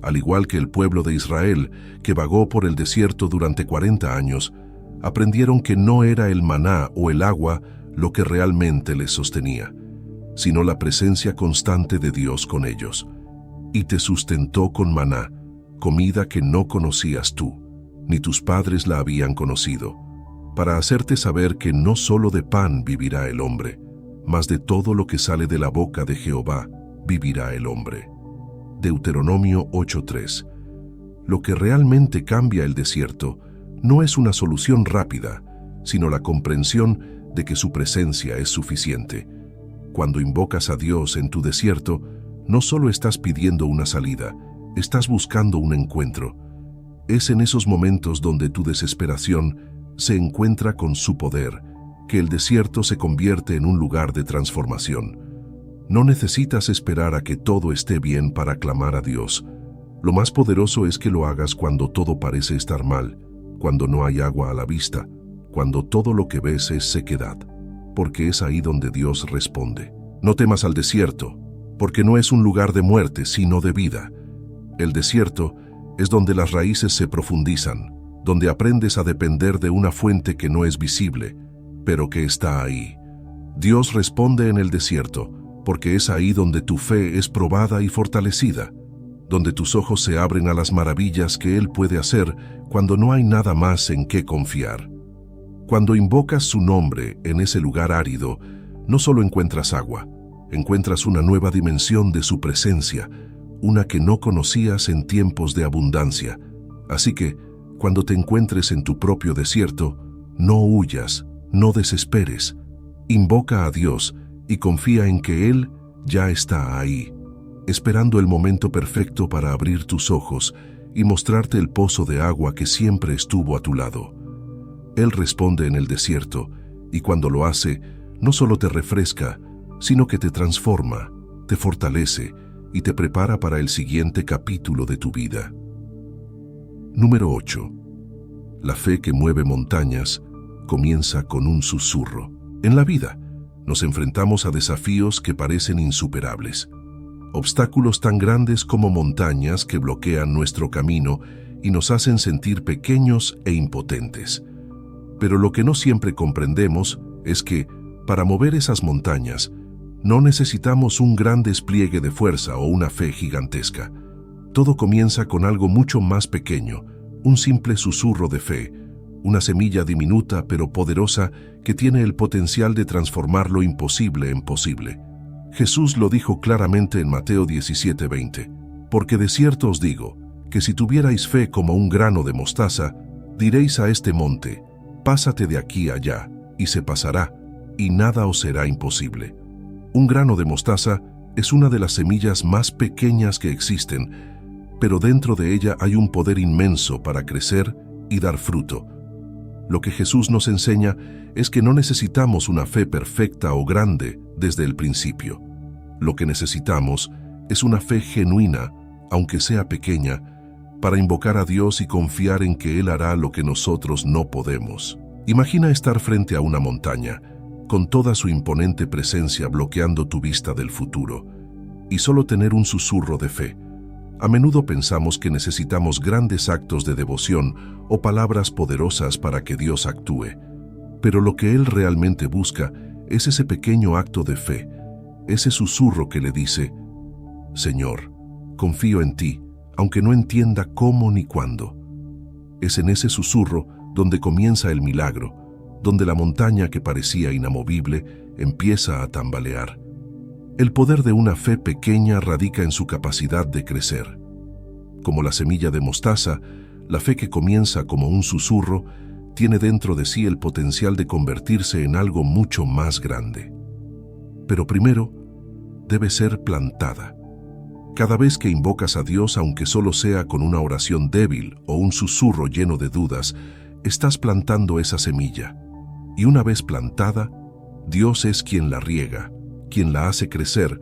Al igual que el pueblo de Israel, que vagó por el desierto durante 40 años, aprendieron que no era el maná o el agua lo que realmente les sostenía, sino la presencia constante de Dios con ellos. Y te sustentó con maná, comida que no conocías tú, ni tus padres la habían conocido, para hacerte saber que no solo de pan vivirá el hombre, mas de todo lo que sale de la boca de Jehová vivirá el hombre. Deuteronomio 8:3. Lo que realmente cambia el desierto no es una solución rápida, sino la comprensión de que su presencia es suficiente. Cuando invocas a Dios en tu desierto, no solo estás pidiendo una salida, estás buscando un encuentro. Es en esos momentos donde tu desesperación se encuentra con su poder, que el desierto se convierte en un lugar de transformación. No necesitas esperar a que todo esté bien para clamar a Dios. Lo más poderoso es que lo hagas cuando todo parece estar mal, cuando no hay agua a la vista, cuando todo lo que ves es sequedad, porque es ahí donde Dios responde. No temas al desierto, porque no es un lugar de muerte, sino de vida. El desierto es donde las raíces se profundizan, donde aprendes a depender de una fuente que no es visible, pero que está ahí. Dios responde en el desierto, porque es ahí donde tu fe es probada y fortalecida, donde tus ojos se abren a las maravillas que Él puede hacer cuando no hay nada más en qué confiar. Cuando invocas su nombre en ese lugar árido, no solo encuentras agua, encuentras una nueva dimensión de su presencia, una que no conocías en tiempos de abundancia. Así que, cuando te encuentres en tu propio desierto, no huyas, no desesperes. Invoca a Dios y confía en que Él ya está ahí, esperando el momento perfecto para abrir tus ojos y mostrarte el pozo de agua que siempre estuvo a tu lado. Él responde en el desierto, y cuando lo hace, no solo te refresca, sino que te transforma, te fortalece y te prepara para el siguiente capítulo de tu vida. Número 8. La fe que mueve montañas comienza con un susurro. En la vida, nos enfrentamos a desafíos que parecen insuperables. Obstáculos tan grandes como montañas que bloquean nuestro camino y nos hacen sentir pequeños e impotentes. Pero lo que no siempre comprendemos es que, para mover esas montañas, no necesitamos un gran despliegue de fuerza o una fe gigantesca. Todo comienza con algo mucho más pequeño, un simple susurro de fe, una semilla diminuta pero poderosa que tiene el potencial de transformar lo imposible en posible. Jesús lo dijo claramente en Mateo 17:20, porque de cierto os digo, que si tuvierais fe como un grano de mostaza, diréis a este monte, pásate de aquí allá, y se pasará, y nada os será imposible. Un grano de mostaza es una de las semillas más pequeñas que existen, pero dentro de ella hay un poder inmenso para crecer y dar fruto. Lo que Jesús nos enseña es que no necesitamos una fe perfecta o grande desde el principio. Lo que necesitamos es una fe genuina, aunque sea pequeña, para invocar a Dios y confiar en que Él hará lo que nosotros no podemos. Imagina estar frente a una montaña, con toda su imponente presencia bloqueando tu vista del futuro, y solo tener un susurro de fe. A menudo pensamos que necesitamos grandes actos de devoción o palabras poderosas para que Dios actúe, pero lo que Él realmente busca es ese pequeño acto de fe, ese susurro que le dice, Señor, confío en ti, aunque no entienda cómo ni cuándo. Es en ese susurro donde comienza el milagro, donde la montaña que parecía inamovible empieza a tambalear. El poder de una fe pequeña radica en su capacidad de crecer. Como la semilla de mostaza, la fe que comienza como un susurro tiene dentro de sí el potencial de convertirse en algo mucho más grande. Pero primero, debe ser plantada. Cada vez que invocas a Dios, aunque solo sea con una oración débil o un susurro lleno de dudas, estás plantando esa semilla. Y una vez plantada, Dios es quien la riega, quien la hace crecer,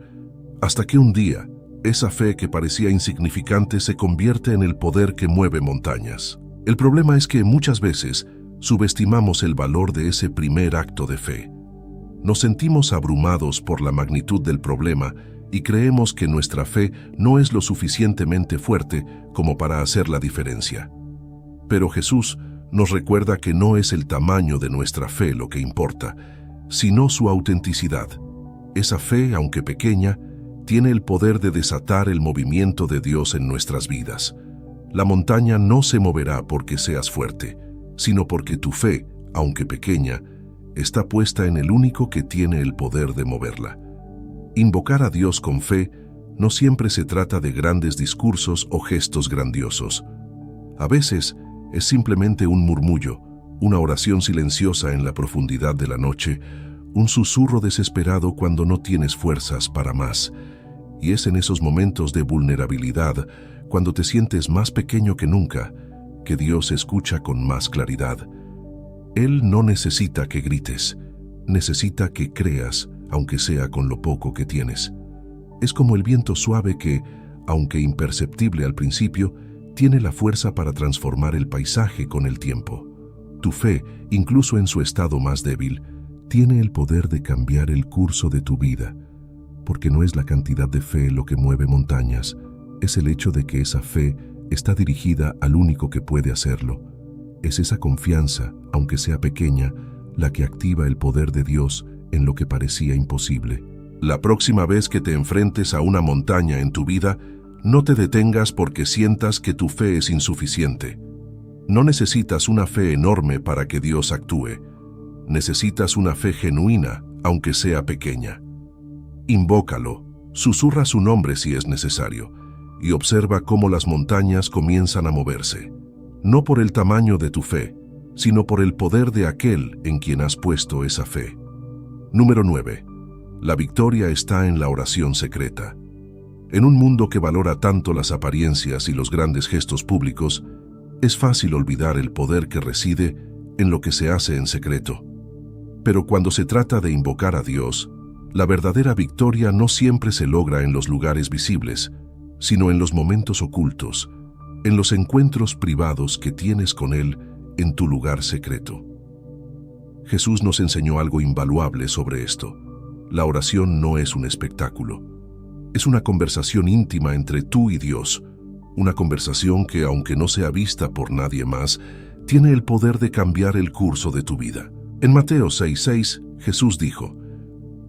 hasta que un día, esa fe que parecía insignificante se convierte en el poder que mueve montañas. El problema es que muchas veces subestimamos el valor de ese primer acto de fe. Nos sentimos abrumados por la magnitud del problema y creemos que nuestra fe no es lo suficientemente fuerte como para hacer la diferencia. Pero Jesús nos recuerda que no es el tamaño de nuestra fe lo que importa, sino su autenticidad. Esa fe, aunque pequeña, tiene el poder de desatar el movimiento de Dios en nuestras vidas. La montaña no se moverá porque seas fuerte, sino porque tu fe, aunque pequeña, está puesta en el único que tiene el poder de moverla. Invocar a Dios con fe no siempre se trata de grandes discursos o gestos grandiosos. A veces es simplemente un murmullo, una oración silenciosa en la profundidad de la noche, un susurro desesperado cuando no tienes fuerzas para más. Y es en esos momentos de vulnerabilidad, cuando te sientes más pequeño que nunca, que Dios escucha con más claridad. Él no necesita que grites, necesita que creas, aunque sea con lo poco que tienes. Es como el viento suave que, aunque imperceptible al principio, tiene la fuerza para transformar el paisaje con el tiempo. Tu fe, incluso en su estado más débil, tiene el poder de cambiar el curso de tu vida, porque no es la cantidad de fe lo que mueve montañas, es el hecho de que esa fe está dirigida al único que puede hacerlo. Es esa confianza, aunque sea pequeña, la que activa el poder de Dios en lo que parecía imposible. La próxima vez que te enfrentes a una montaña en tu vida, no te detengas porque sientas que tu fe es insuficiente. No necesitas una fe enorme para que Dios actúe. Necesitas una fe genuina, aunque sea pequeña. Invócalo, susurra su nombre si es necesario, y observa cómo las montañas comienzan a moverse. No por el tamaño de tu fe, sino por el poder de aquel en quien has puesto esa fe. Número 9. La victoria está en la oración secreta. En un mundo que valora tanto las apariencias y los grandes gestos públicos, es fácil olvidar el poder que reside en lo que se hace en secreto. Pero cuando se trata de invocar a Dios, la verdadera victoria no siempre se logra en los lugares visibles, sino en los momentos ocultos, en los encuentros privados que tienes con Él en tu lugar secreto. Jesús nos enseñó algo invaluable sobre esto. La oración no es un espectáculo. Es una conversación íntima entre tú y Dios, una conversación que, aunque no sea vista por nadie más, tiene el poder de cambiar el curso de tu vida. En Mateo 6:6, Jesús dijo: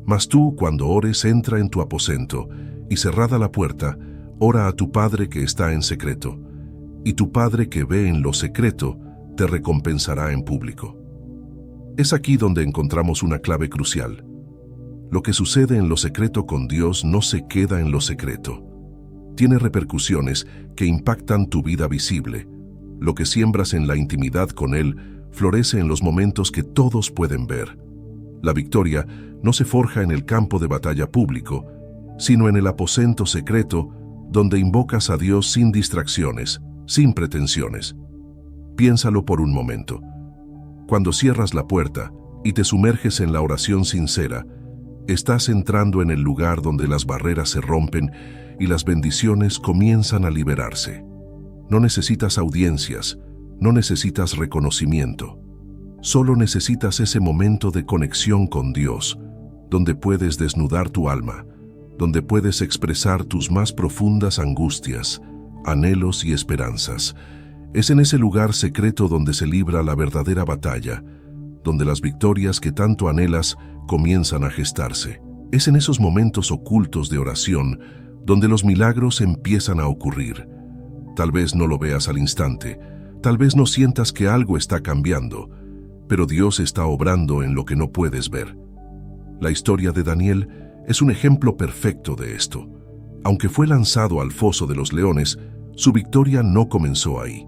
«Mas tú, cuando ores, entra en tu aposento, y cerrada la puerta, ora a tu Padre que está en secreto, y tu Padre que ve en lo secreto te recompensará en público». Es aquí donde encontramos una clave crucial. Lo que sucede en lo secreto con Dios no se queda en lo secreto. Tiene repercusiones que impactan tu vida visible. Lo que siembras en la intimidad con Él florece en los momentos que todos pueden ver. La victoria no se forja en el campo de batalla público, sino en el aposento secreto donde invocas a Dios sin distracciones, sin pretensiones. Piénsalo por un momento. Cuando cierras la puerta y te sumerges en la oración sincera, estás entrando en el lugar donde las barreras se rompen y las bendiciones comienzan a liberarse. No necesitas audiencias, no necesitas reconocimiento. Solo necesitas ese momento de conexión con Dios, donde puedes desnudar tu alma, donde puedes expresar tus más profundas angustias, anhelos y esperanzas. Es en ese lugar secreto donde se libra la verdadera batalla, donde las victorias que tanto anhelas comienzan a gestarse. Es en esos momentos ocultos de oración donde los milagros empiezan a ocurrir. Tal vez no lo veas al instante, tal vez no sientas que algo está cambiando, pero Dios está obrando en lo que no puedes ver. La historia de Daniel es un ejemplo perfecto de esto. Aunque fue lanzado al foso de los leones, su victoria no comenzó ahí.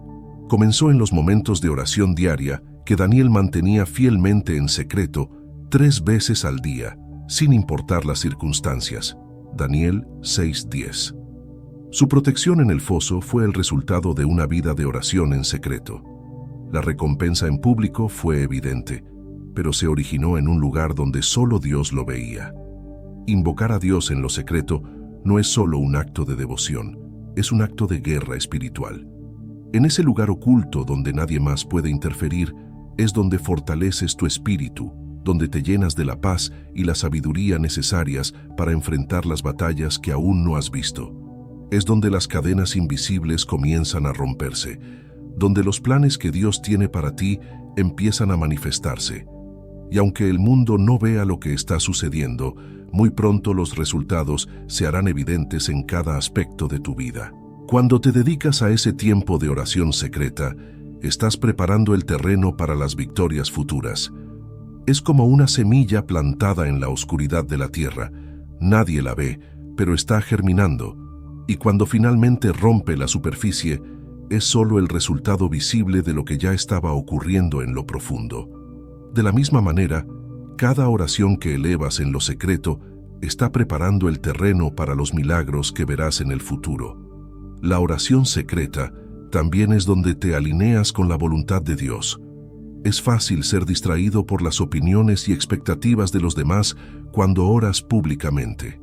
Comenzó en los momentos de oración diaria que Daniel mantenía fielmente en secreto 3 veces al día, sin importar las circunstancias. Daniel 6:10. Su protección en el foso fue el resultado de una vida de oración en secreto. La recompensa en público fue evidente, pero se originó en un lugar donde solo Dios lo veía. Invocar a Dios en lo secreto no es solo un acto de devoción, es un acto de guerra espiritual. En ese lugar oculto donde nadie más puede interferir, es donde fortaleces tu espíritu, donde te llenas de la paz y la sabiduría necesarias para enfrentar las batallas que aún no has visto. Es donde las cadenas invisibles comienzan a romperse, donde los planes que Dios tiene para ti empiezan a manifestarse. Y aunque el mundo no vea lo que está sucediendo, muy pronto los resultados se harán evidentes en cada aspecto de tu vida. Cuando te dedicas a ese tiempo de oración secreta, estás preparando el terreno para las victorias futuras. Es como una semilla plantada en la oscuridad de la tierra. Nadie la ve, pero está germinando. Y cuando finalmente rompe la superficie, es solo el resultado visible de lo que ya estaba ocurriendo en lo profundo. De la misma manera, cada oración que elevas en lo secreto está preparando el terreno para los milagros que verás en el futuro. La oración secreta también es donde te alineas con la voluntad de Dios. Es fácil ser distraído por las opiniones y expectativas de los demás cuando oras públicamente.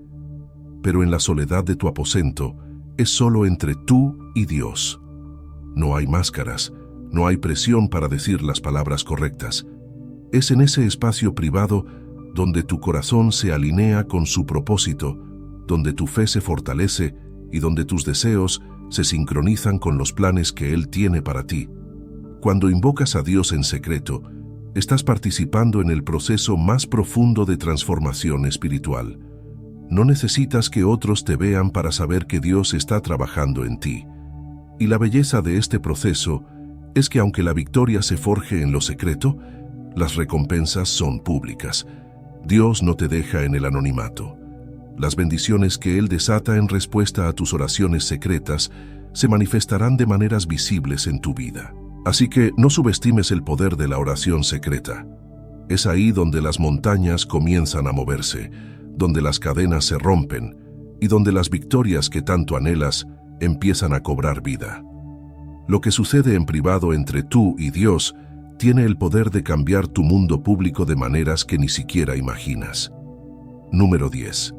Pero en la soledad de tu aposento, es solo entre tú y Dios. No hay máscaras, no hay presión para decir las palabras correctas. Es en ese espacio privado donde tu corazón se alinea con su propósito, donde tu fe se fortalece y donde tus deseos se sincronizan con los planes que Él tiene para ti. Cuando invocas a Dios en secreto, estás participando en el proceso más profundo de transformación espiritual. No necesitas que otros te vean para saber que Dios está trabajando en ti. Y la belleza de este proceso es que aunque la victoria se forje en lo secreto, las recompensas son públicas. Dios no te deja en el anonimato. Las bendiciones que Él desata en respuesta a tus oraciones secretas se manifestarán de maneras visibles en tu vida. Así que no subestimes el poder de la oración secreta. Es ahí donde las montañas comienzan a moverse, donde las cadenas se rompen y donde las victorias que tanto anhelas empiezan a cobrar vida. Lo que sucede en privado entre tú y Dios tiene el poder de cambiar tu mundo público de maneras que ni siquiera imaginas. Número 10.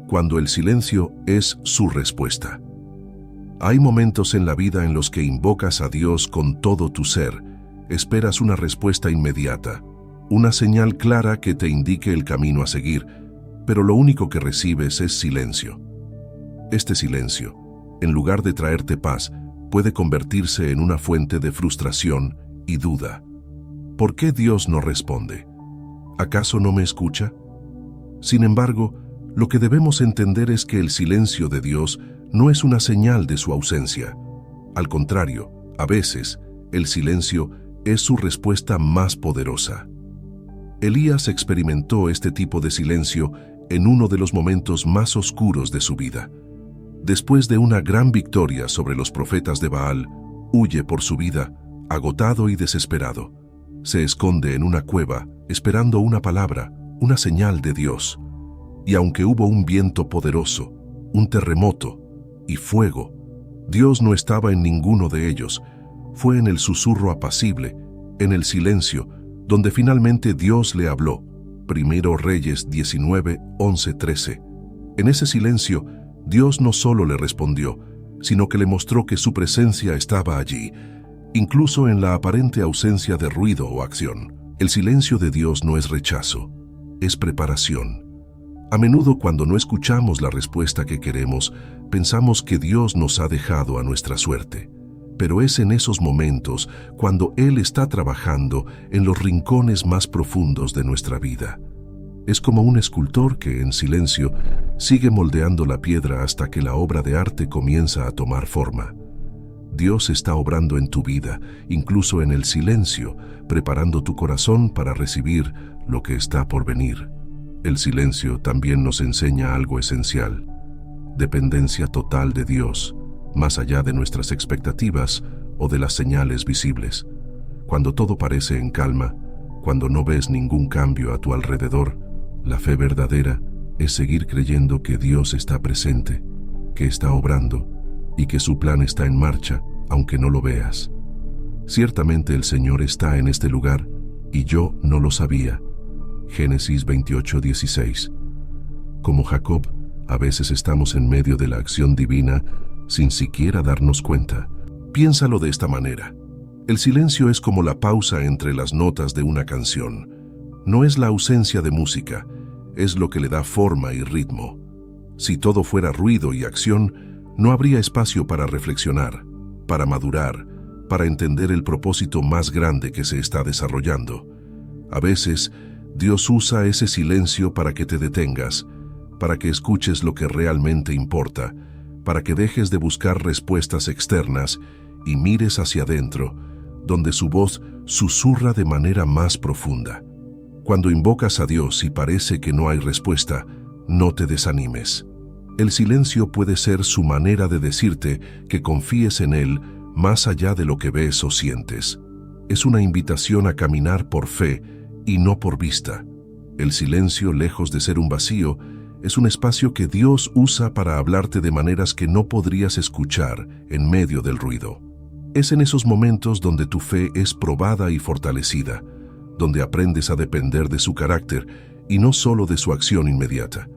Cuando el silencio es su respuesta. Hay momentos en la vida en los que invocas a Dios con todo tu ser, esperas una respuesta inmediata, una señal clara que te indique el camino a seguir, pero lo único que recibes es silencio. Este silencio, en lugar de traerte paz, puede convertirse en una fuente de frustración y duda. ¿Por qué Dios no responde? ¿Acaso no me escucha? Sin embargo, lo que debemos entender es que el silencio de Dios no es una señal de su ausencia. Al contrario, a veces, el silencio es su respuesta más poderosa. Elías experimentó este tipo de silencio en uno de los momentos más oscuros de su vida. Después de una gran victoria sobre los profetas de Baal, huye por su vida, agotado y desesperado. Se esconde en una cueva, esperando una palabra, una señal de Dios. Y aunque hubo un viento poderoso, un terremoto y fuego, Dios no estaba en ninguno de ellos. Fue en el susurro apacible, en el silencio, donde finalmente Dios le habló. Primero Reyes 19, 11, 13. En ese silencio, Dios no solo le respondió, sino que le mostró que su presencia estaba allí, incluso en la aparente ausencia de ruido o acción. El silencio de Dios no es rechazo, es preparación. A menudo cuando no escuchamos la respuesta que queremos, pensamos que Dios nos ha dejado a nuestra suerte. Pero es en esos momentos cuando Él está trabajando en los rincones más profundos de nuestra vida. Es como un escultor que, en silencio, sigue moldeando la piedra hasta que la obra de arte comienza a tomar forma. Dios está obrando en tu vida, incluso en el silencio, preparando tu corazón para recibir lo que está por venir. El silencio también nos enseña algo esencial: dependencia total de Dios, más allá de nuestras expectativas o de las señales visibles. Cuando todo parece en calma, cuando no ves ningún cambio a tu alrededor, la fe verdadera es seguir creyendo que Dios está presente, que está obrando y que su plan está en marcha, aunque no lo veas. Ciertamente el Señor está en este lugar y yo no lo sabía. Génesis 28:16. Como Jacob, a veces estamos en medio de la acción divina sin siquiera darnos cuenta. Piénsalo de esta manera. El silencio es como la pausa entre las notas de una canción. No es la ausencia de música, es lo que le da forma y ritmo. Si todo fuera ruido y acción, no habría espacio para reflexionar, para madurar, para entender el propósito más grande que se está desarrollando. A veces, Dios usa ese silencio para que te detengas, para que escuches lo que realmente importa, para que dejes de buscar respuestas externas y mires hacia adentro, donde su voz susurra de manera más profunda. Cuando invocas a Dios y parece que no hay respuesta, no te desanimes. El silencio puede ser su manera de decirte que confíes en Él más allá de lo que ves o sientes. Es una invitación a caminar por fe y no por vista. El silencio, lejos de ser un vacío, es un espacio que Dios usa para hablarte de maneras que no podrías escuchar en medio del ruido. Es en esos momentos donde tu fe es probada y fortalecida, donde aprendes a depender de su carácter y no solo de su acción inmediata.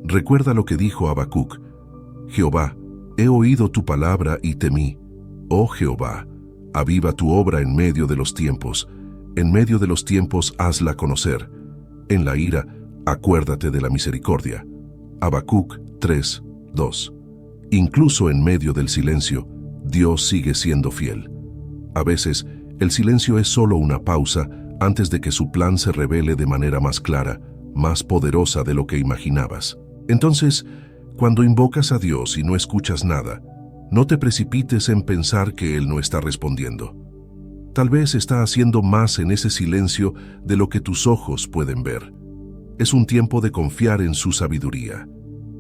Recuerda lo que dijo Habacuc: Jehová, he oído tu palabra y temí. Oh Jehová, aviva tu obra en medio de los tiempos hazla conocer. En la ira, acuérdate de la misericordia. Habacuc 3:2. Incluso en medio del silencio, Dios sigue siendo fiel. A veces, el silencio es solo una pausa antes de que su plan se revele de manera más clara, más poderosa de lo que imaginabas. Entonces, cuando invocas a Dios y no escuchas nada, no te precipites en pensar que Él no está respondiendo. Tal vez está haciendo más en ese silencio de lo que tus ojos pueden ver. Es un tiempo de confiar en su sabiduría,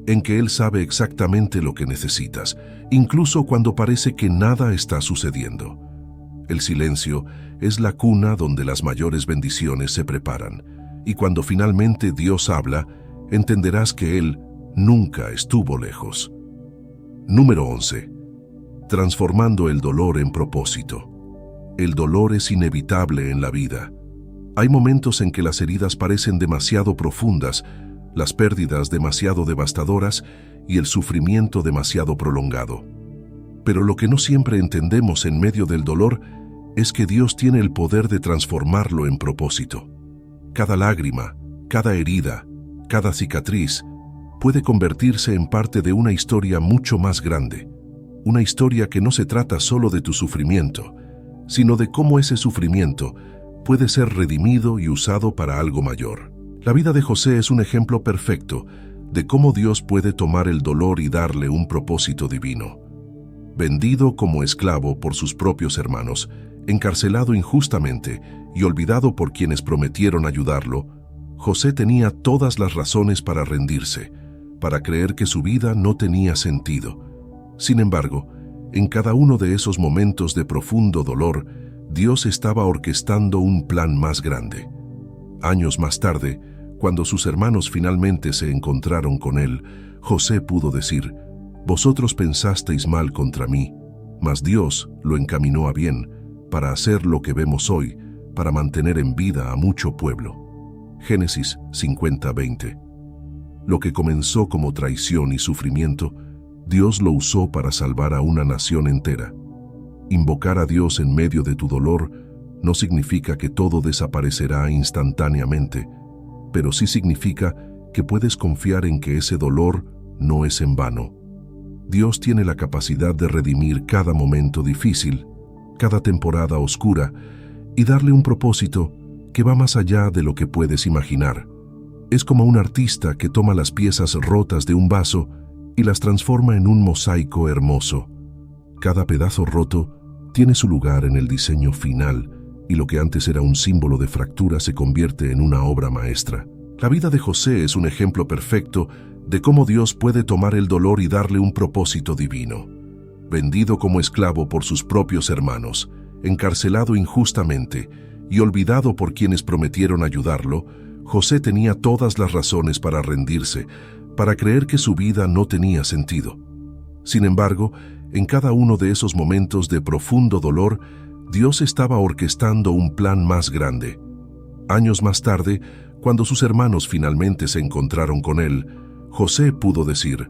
en que Él sabe exactamente lo que necesitas, incluso cuando parece que nada está sucediendo. El silencio es la cuna donde las mayores bendiciones se preparan, y cuando finalmente Dios habla, entenderás que Él nunca estuvo lejos. Número 11. Transformando el dolor en propósito. El dolor es inevitable en la vida. Hay momentos en que las heridas parecen demasiado profundas, las pérdidas demasiado devastadoras y el sufrimiento demasiado prolongado. Pero lo que no siempre entendemos en medio del dolor es que Dios tiene el poder de transformarlo en propósito. Cada lágrima, cada herida, cada cicatriz puede convertirse en parte de una historia mucho más grande. Una historia que no se trata solo de tu sufrimiento, sino de cómo ese sufrimiento puede ser redimido y usado para algo mayor. La vida de José es un ejemplo perfecto de cómo Dios puede tomar el dolor y darle un propósito divino. Vendido como esclavo por sus propios hermanos, encarcelado injustamente y olvidado por quienes prometieron ayudarlo, José tenía todas las razones para rendirse, para creer que su vida no tenía sentido. Sin embargo, en cada uno de esos momentos de profundo dolor, Dios estaba orquestando un plan más grande. Años más tarde, cuando sus hermanos finalmente se encontraron con él, José pudo decir: «Vosotros pensasteis mal contra mí, mas Dios lo encaminó a bien, para hacer lo que vemos hoy, para mantener en vida a mucho pueblo». Génesis 50:20. Lo que comenzó como traición y sufrimiento, Dios lo usó para salvar a una nación entera. Invocar a Dios en medio de tu dolor no significa que todo desaparecerá instantáneamente, pero sí significa que puedes confiar en que ese dolor no es en vano. Dios tiene la capacidad de redimir cada momento difícil, cada temporada oscura, y darle un propósito que va más allá de lo que puedes imaginar. Es como un artista que toma las piezas rotas de un vaso y las transforma en un mosaico hermoso. Cada pedazo roto tiene su lugar en el diseño final, y lo que antes era un símbolo de fractura se convierte en una obra maestra. La vida de José es un ejemplo perfecto de cómo Dios puede tomar el dolor y darle un propósito divino. Vendido como esclavo por sus propios hermanos, encarcelado injustamente y olvidado por quienes prometieron ayudarlo, José tenía todas las razones para rendirse, para creer que su vida no tenía sentido. Sin embargo, en cada uno de esos momentos de profundo dolor, Dios estaba orquestando un plan más grande. Años más tarde, cuando sus hermanos finalmente se encontraron con él, José pudo decir: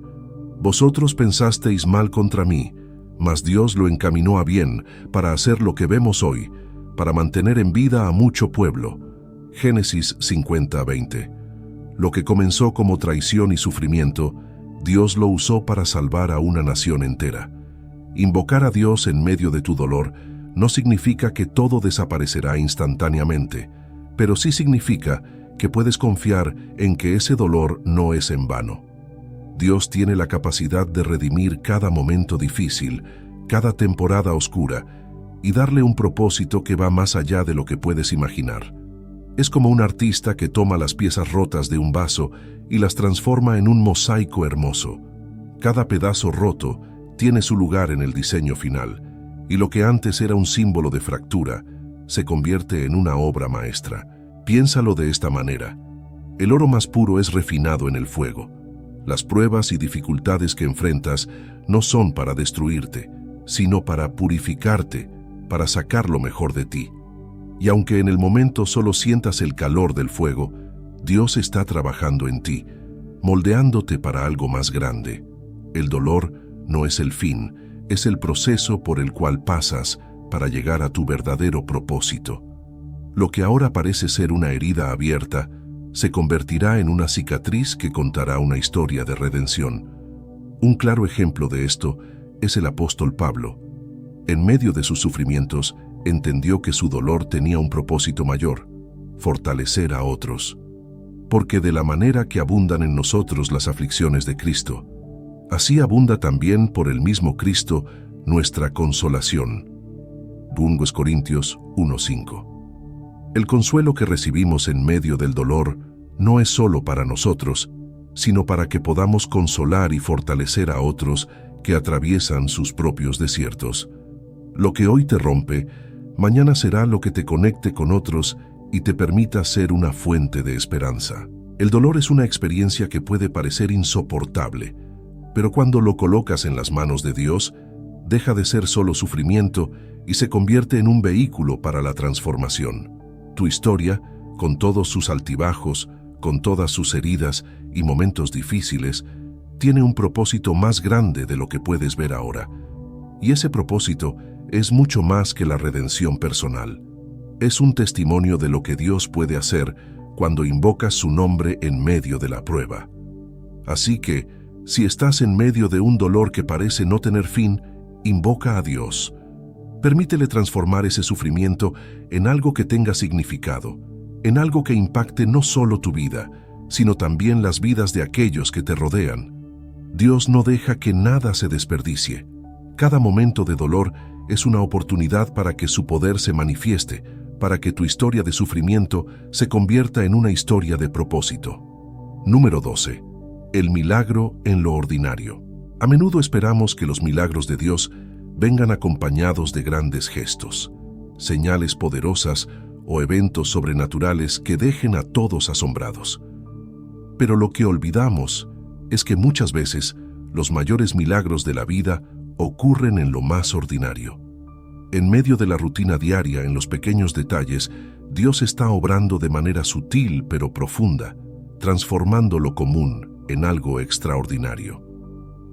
«Vosotros pensasteis mal contra mí, mas Dios lo encaminó a bien para hacer lo que vemos hoy, para mantener en vida a mucho pueblo. Génesis 50:20. Lo que comenzó como traición y sufrimiento, Dios lo usó para salvar a una nación entera. Invocar a Dios en medio de tu dolor no significa que todo desaparecerá instantáneamente, pero sí significa que puedes confiar en que ese dolor no es en vano. Dios tiene la capacidad de redimir cada momento difícil, cada temporada oscura, y darle un propósito que va más allá de lo que puedes imaginar. Es como un artista que toma las piezas rotas de un vaso y las transforma en un mosaico hermoso. Cada pedazo roto tiene su lugar en el diseño final, y lo que antes era un símbolo de fractura se convierte en una obra maestra. Piénsalo de esta manera. El oro más puro es refinado en el fuego. Las pruebas y dificultades que enfrentas no son para destruirte, sino para purificarte, para sacar lo mejor de ti. Y aunque en el momento solo sientas el calor del fuego, Dios está trabajando en ti, moldeándote para algo más grande. El dolor no es el fin, es el proceso por el cual pasas para llegar a tu verdadero propósito. Lo que ahora parece ser una herida abierta, se convertirá en una cicatriz que contará una historia de redención. Un claro ejemplo de esto es el apóstol Pablo. En medio de sus sufrimientos, entendió que su dolor tenía un propósito mayor: fortalecer a otros. Porque de la manera que abundan en nosotros las aflicciones de Cristo, así abunda también por el mismo Cristo nuestra consolación. 2 Corintios 1:5. El consuelo que recibimos en medio del dolor no es solo para nosotros, sino para que podamos consolar y fortalecer a otros que atraviesan sus propios desiertos. Lo que hoy te rompe, mañana será lo que te conecte con otros y te permita ser una fuente de esperanza. El dolor es una experiencia que puede parecer insoportable, pero cuando lo colocas en las manos de Dios, deja de ser solo sufrimiento y se convierte en un vehículo para la transformación. Tu historia, con todos sus altibajos, con todas sus heridas y momentos difíciles, tiene un propósito más grande de lo que puedes ver ahora. Y ese propósito es mucho más que la redención personal. Es un testimonio de lo que Dios puede hacer cuando invocas su nombre en medio de la prueba. Así que, si estás en medio de un dolor que parece no tener fin, invoca a Dios. Permítele transformar ese sufrimiento en algo que tenga significado, en algo que impacte no solo tu vida, sino también las vidas de aquellos que te rodean. Dios no deja que nada se desperdicie. Cada momento de dolor es una oportunidad para que su poder se manifieste, para que tu historia de sufrimiento se convierta en una historia de propósito. Número 12. El milagro en lo ordinario. A menudo esperamos que los milagros de Dios vengan acompañados de grandes gestos, señales poderosas o eventos sobrenaturales que dejen a todos asombrados. Pero lo que olvidamos es que muchas veces los mayores milagros de la vida ocurren en lo más ordinario. En medio de la rutina diaria, en los pequeños detalles, Dios está obrando de manera sutil pero profunda, transformando lo común en algo extraordinario.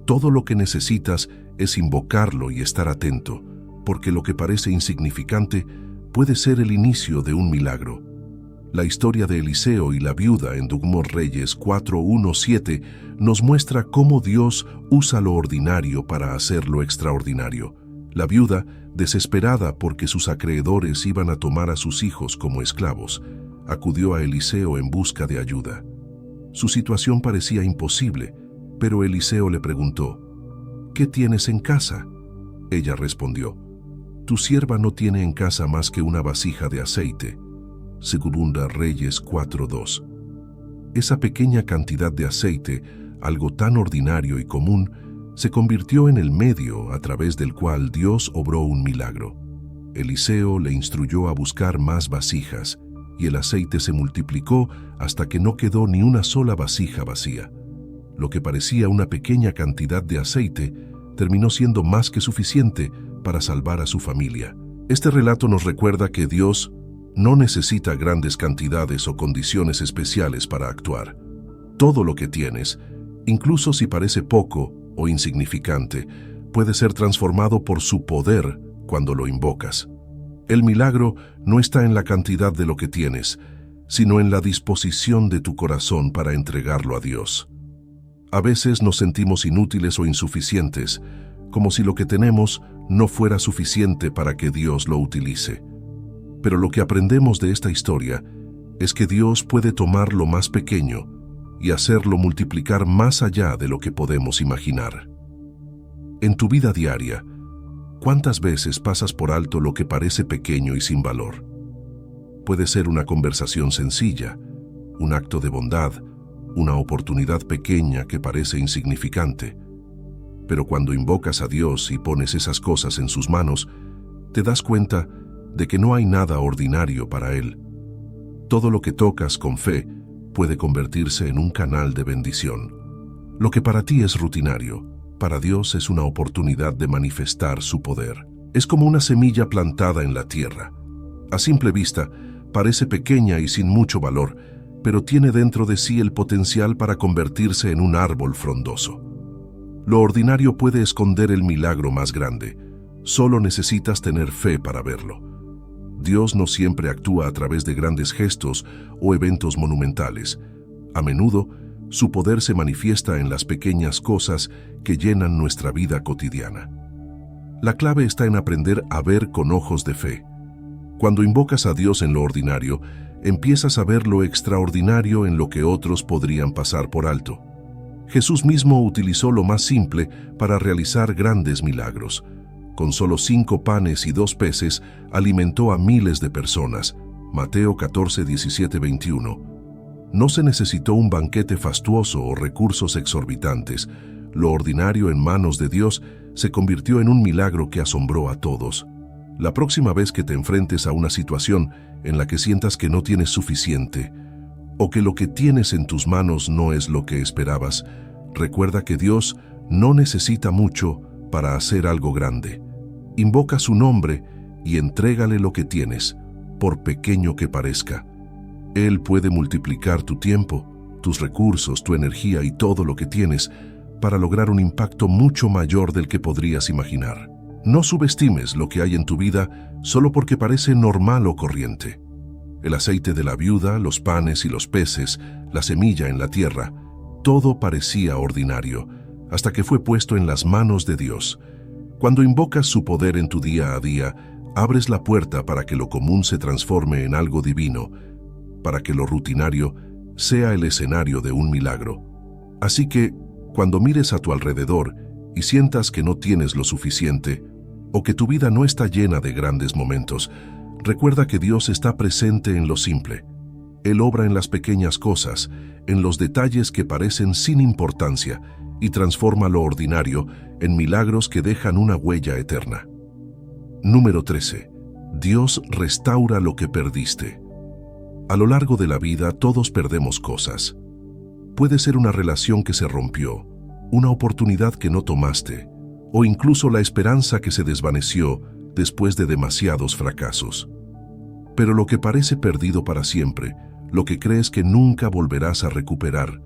Todo lo que necesitas es invocarlo y estar atento, porque lo que parece insignificante puede ser el inicio de un milagro. La historia de Eliseo y la viuda en 2 Reyes 4:1-7 nos muestra cómo Dios usa lo ordinario para hacer lo extraordinario. La viuda, desesperada porque sus acreedores iban a tomar a sus hijos como esclavos, acudió a Eliseo en busca de ayuda. Su situación parecía imposible, pero Eliseo le preguntó: ¿qué tienes en casa? Ella respondió: tu sierva no tiene en casa más que una vasija de aceite. 2 Reyes 4:2. Esa pequeña cantidad de aceite, algo tan ordinario y común, se convirtió en el medio a través del cual Dios obró un milagro. Eliseo le instruyó a buscar más vasijas, y el aceite se multiplicó hasta que no quedó ni una sola vasija vacía. Lo que parecía una pequeña cantidad de aceite terminó siendo más que suficiente para salvar a su familia. Este relato nos recuerda que Dios no necesita grandes cantidades o condiciones especiales para actuar. Todo lo que tienes, incluso si parece poco o insignificante, puede ser transformado por su poder cuando lo invocas. El milagro no está en la cantidad de lo que tienes, sino en la disposición de tu corazón para entregarlo a Dios. A veces nos sentimos inútiles o insuficientes, como si lo que tenemos no fuera suficiente para que Dios lo utilice. Pero lo que aprendemos de esta historia es que Dios puede tomar lo más pequeño y hacerlo multiplicar más allá de lo que podemos imaginar. En tu vida diaria, ¿cuántas veces pasas por alto lo que parece pequeño y sin valor? Puede ser una conversación sencilla, un acto de bondad, una oportunidad pequeña que parece insignificante. Pero cuando invocas a Dios y pones esas cosas en sus manos, te das cuenta de que no hay nada ordinario para Él. Todo lo que tocas con fe puede convertirse en un canal de bendición. Lo que para ti es rutinario, para Dios es una oportunidad de manifestar su poder. Es como una semilla plantada en la tierra. A simple vista, parece pequeña y sin mucho valor, pero tiene dentro de sí el potencial para convertirse en un árbol frondoso. Lo ordinario puede esconder el milagro más grande. Solo necesitas tener fe para verlo. Dios no siempre actúa a través de grandes gestos o eventos monumentales. A menudo, su poder se manifiesta en las pequeñas cosas que llenan nuestra vida cotidiana. La clave está en aprender a ver con ojos de fe. Cuando invocas a Dios en lo ordinario, empiezas a ver lo extraordinario en lo que otros podrían pasar por alto. Jesús mismo utilizó lo más simple para realizar grandes milagros. Con solo 5 panes y 2 peces, alimentó a miles de personas. Mateo 14, 17, 21. No se necesitó un banquete fastuoso o recursos exorbitantes. Lo ordinario en manos de Dios se convirtió en un milagro que asombró a todos. La próxima vez que te enfrentes a una situación en la que sientas que no tienes suficiente, o que lo que tienes en tus manos no es lo que esperabas, recuerda que Dios no necesita mucho para hacer algo grande. Invoca su nombre y entrégale lo que tienes, por pequeño que parezca. Él puede multiplicar tu tiempo, tus recursos, tu energía y todo lo que tienes para lograr un impacto mucho mayor del que podrías imaginar. No subestimes lo que hay en tu vida solo porque parece normal o corriente. El aceite de la viuda, los panes y los peces, la semilla en la tierra, todo parecía ordinario, hasta que fue puesto en las manos de Dios. Cuando invocas su poder en tu día a día, abres la puerta para que lo común se transforme en algo divino, para que lo rutinario sea el escenario de un milagro. Así que, cuando mires a tu alrededor y sientas que no tienes lo suficiente, o que tu vida no está llena de grandes momentos, recuerda que Dios está presente en lo simple. Él obra en las pequeñas cosas, en los detalles que parecen sin importancia, y transforma lo ordinario en milagros que dejan una huella eterna. Número 13. Dios restaura lo que perdiste. A lo largo de la vida todos perdemos cosas. Puede ser una relación que se rompió, una oportunidad que no tomaste, o incluso la esperanza que se desvaneció después de demasiados fracasos. Pero lo que parece perdido para siempre, lo que crees que nunca volverás a recuperar,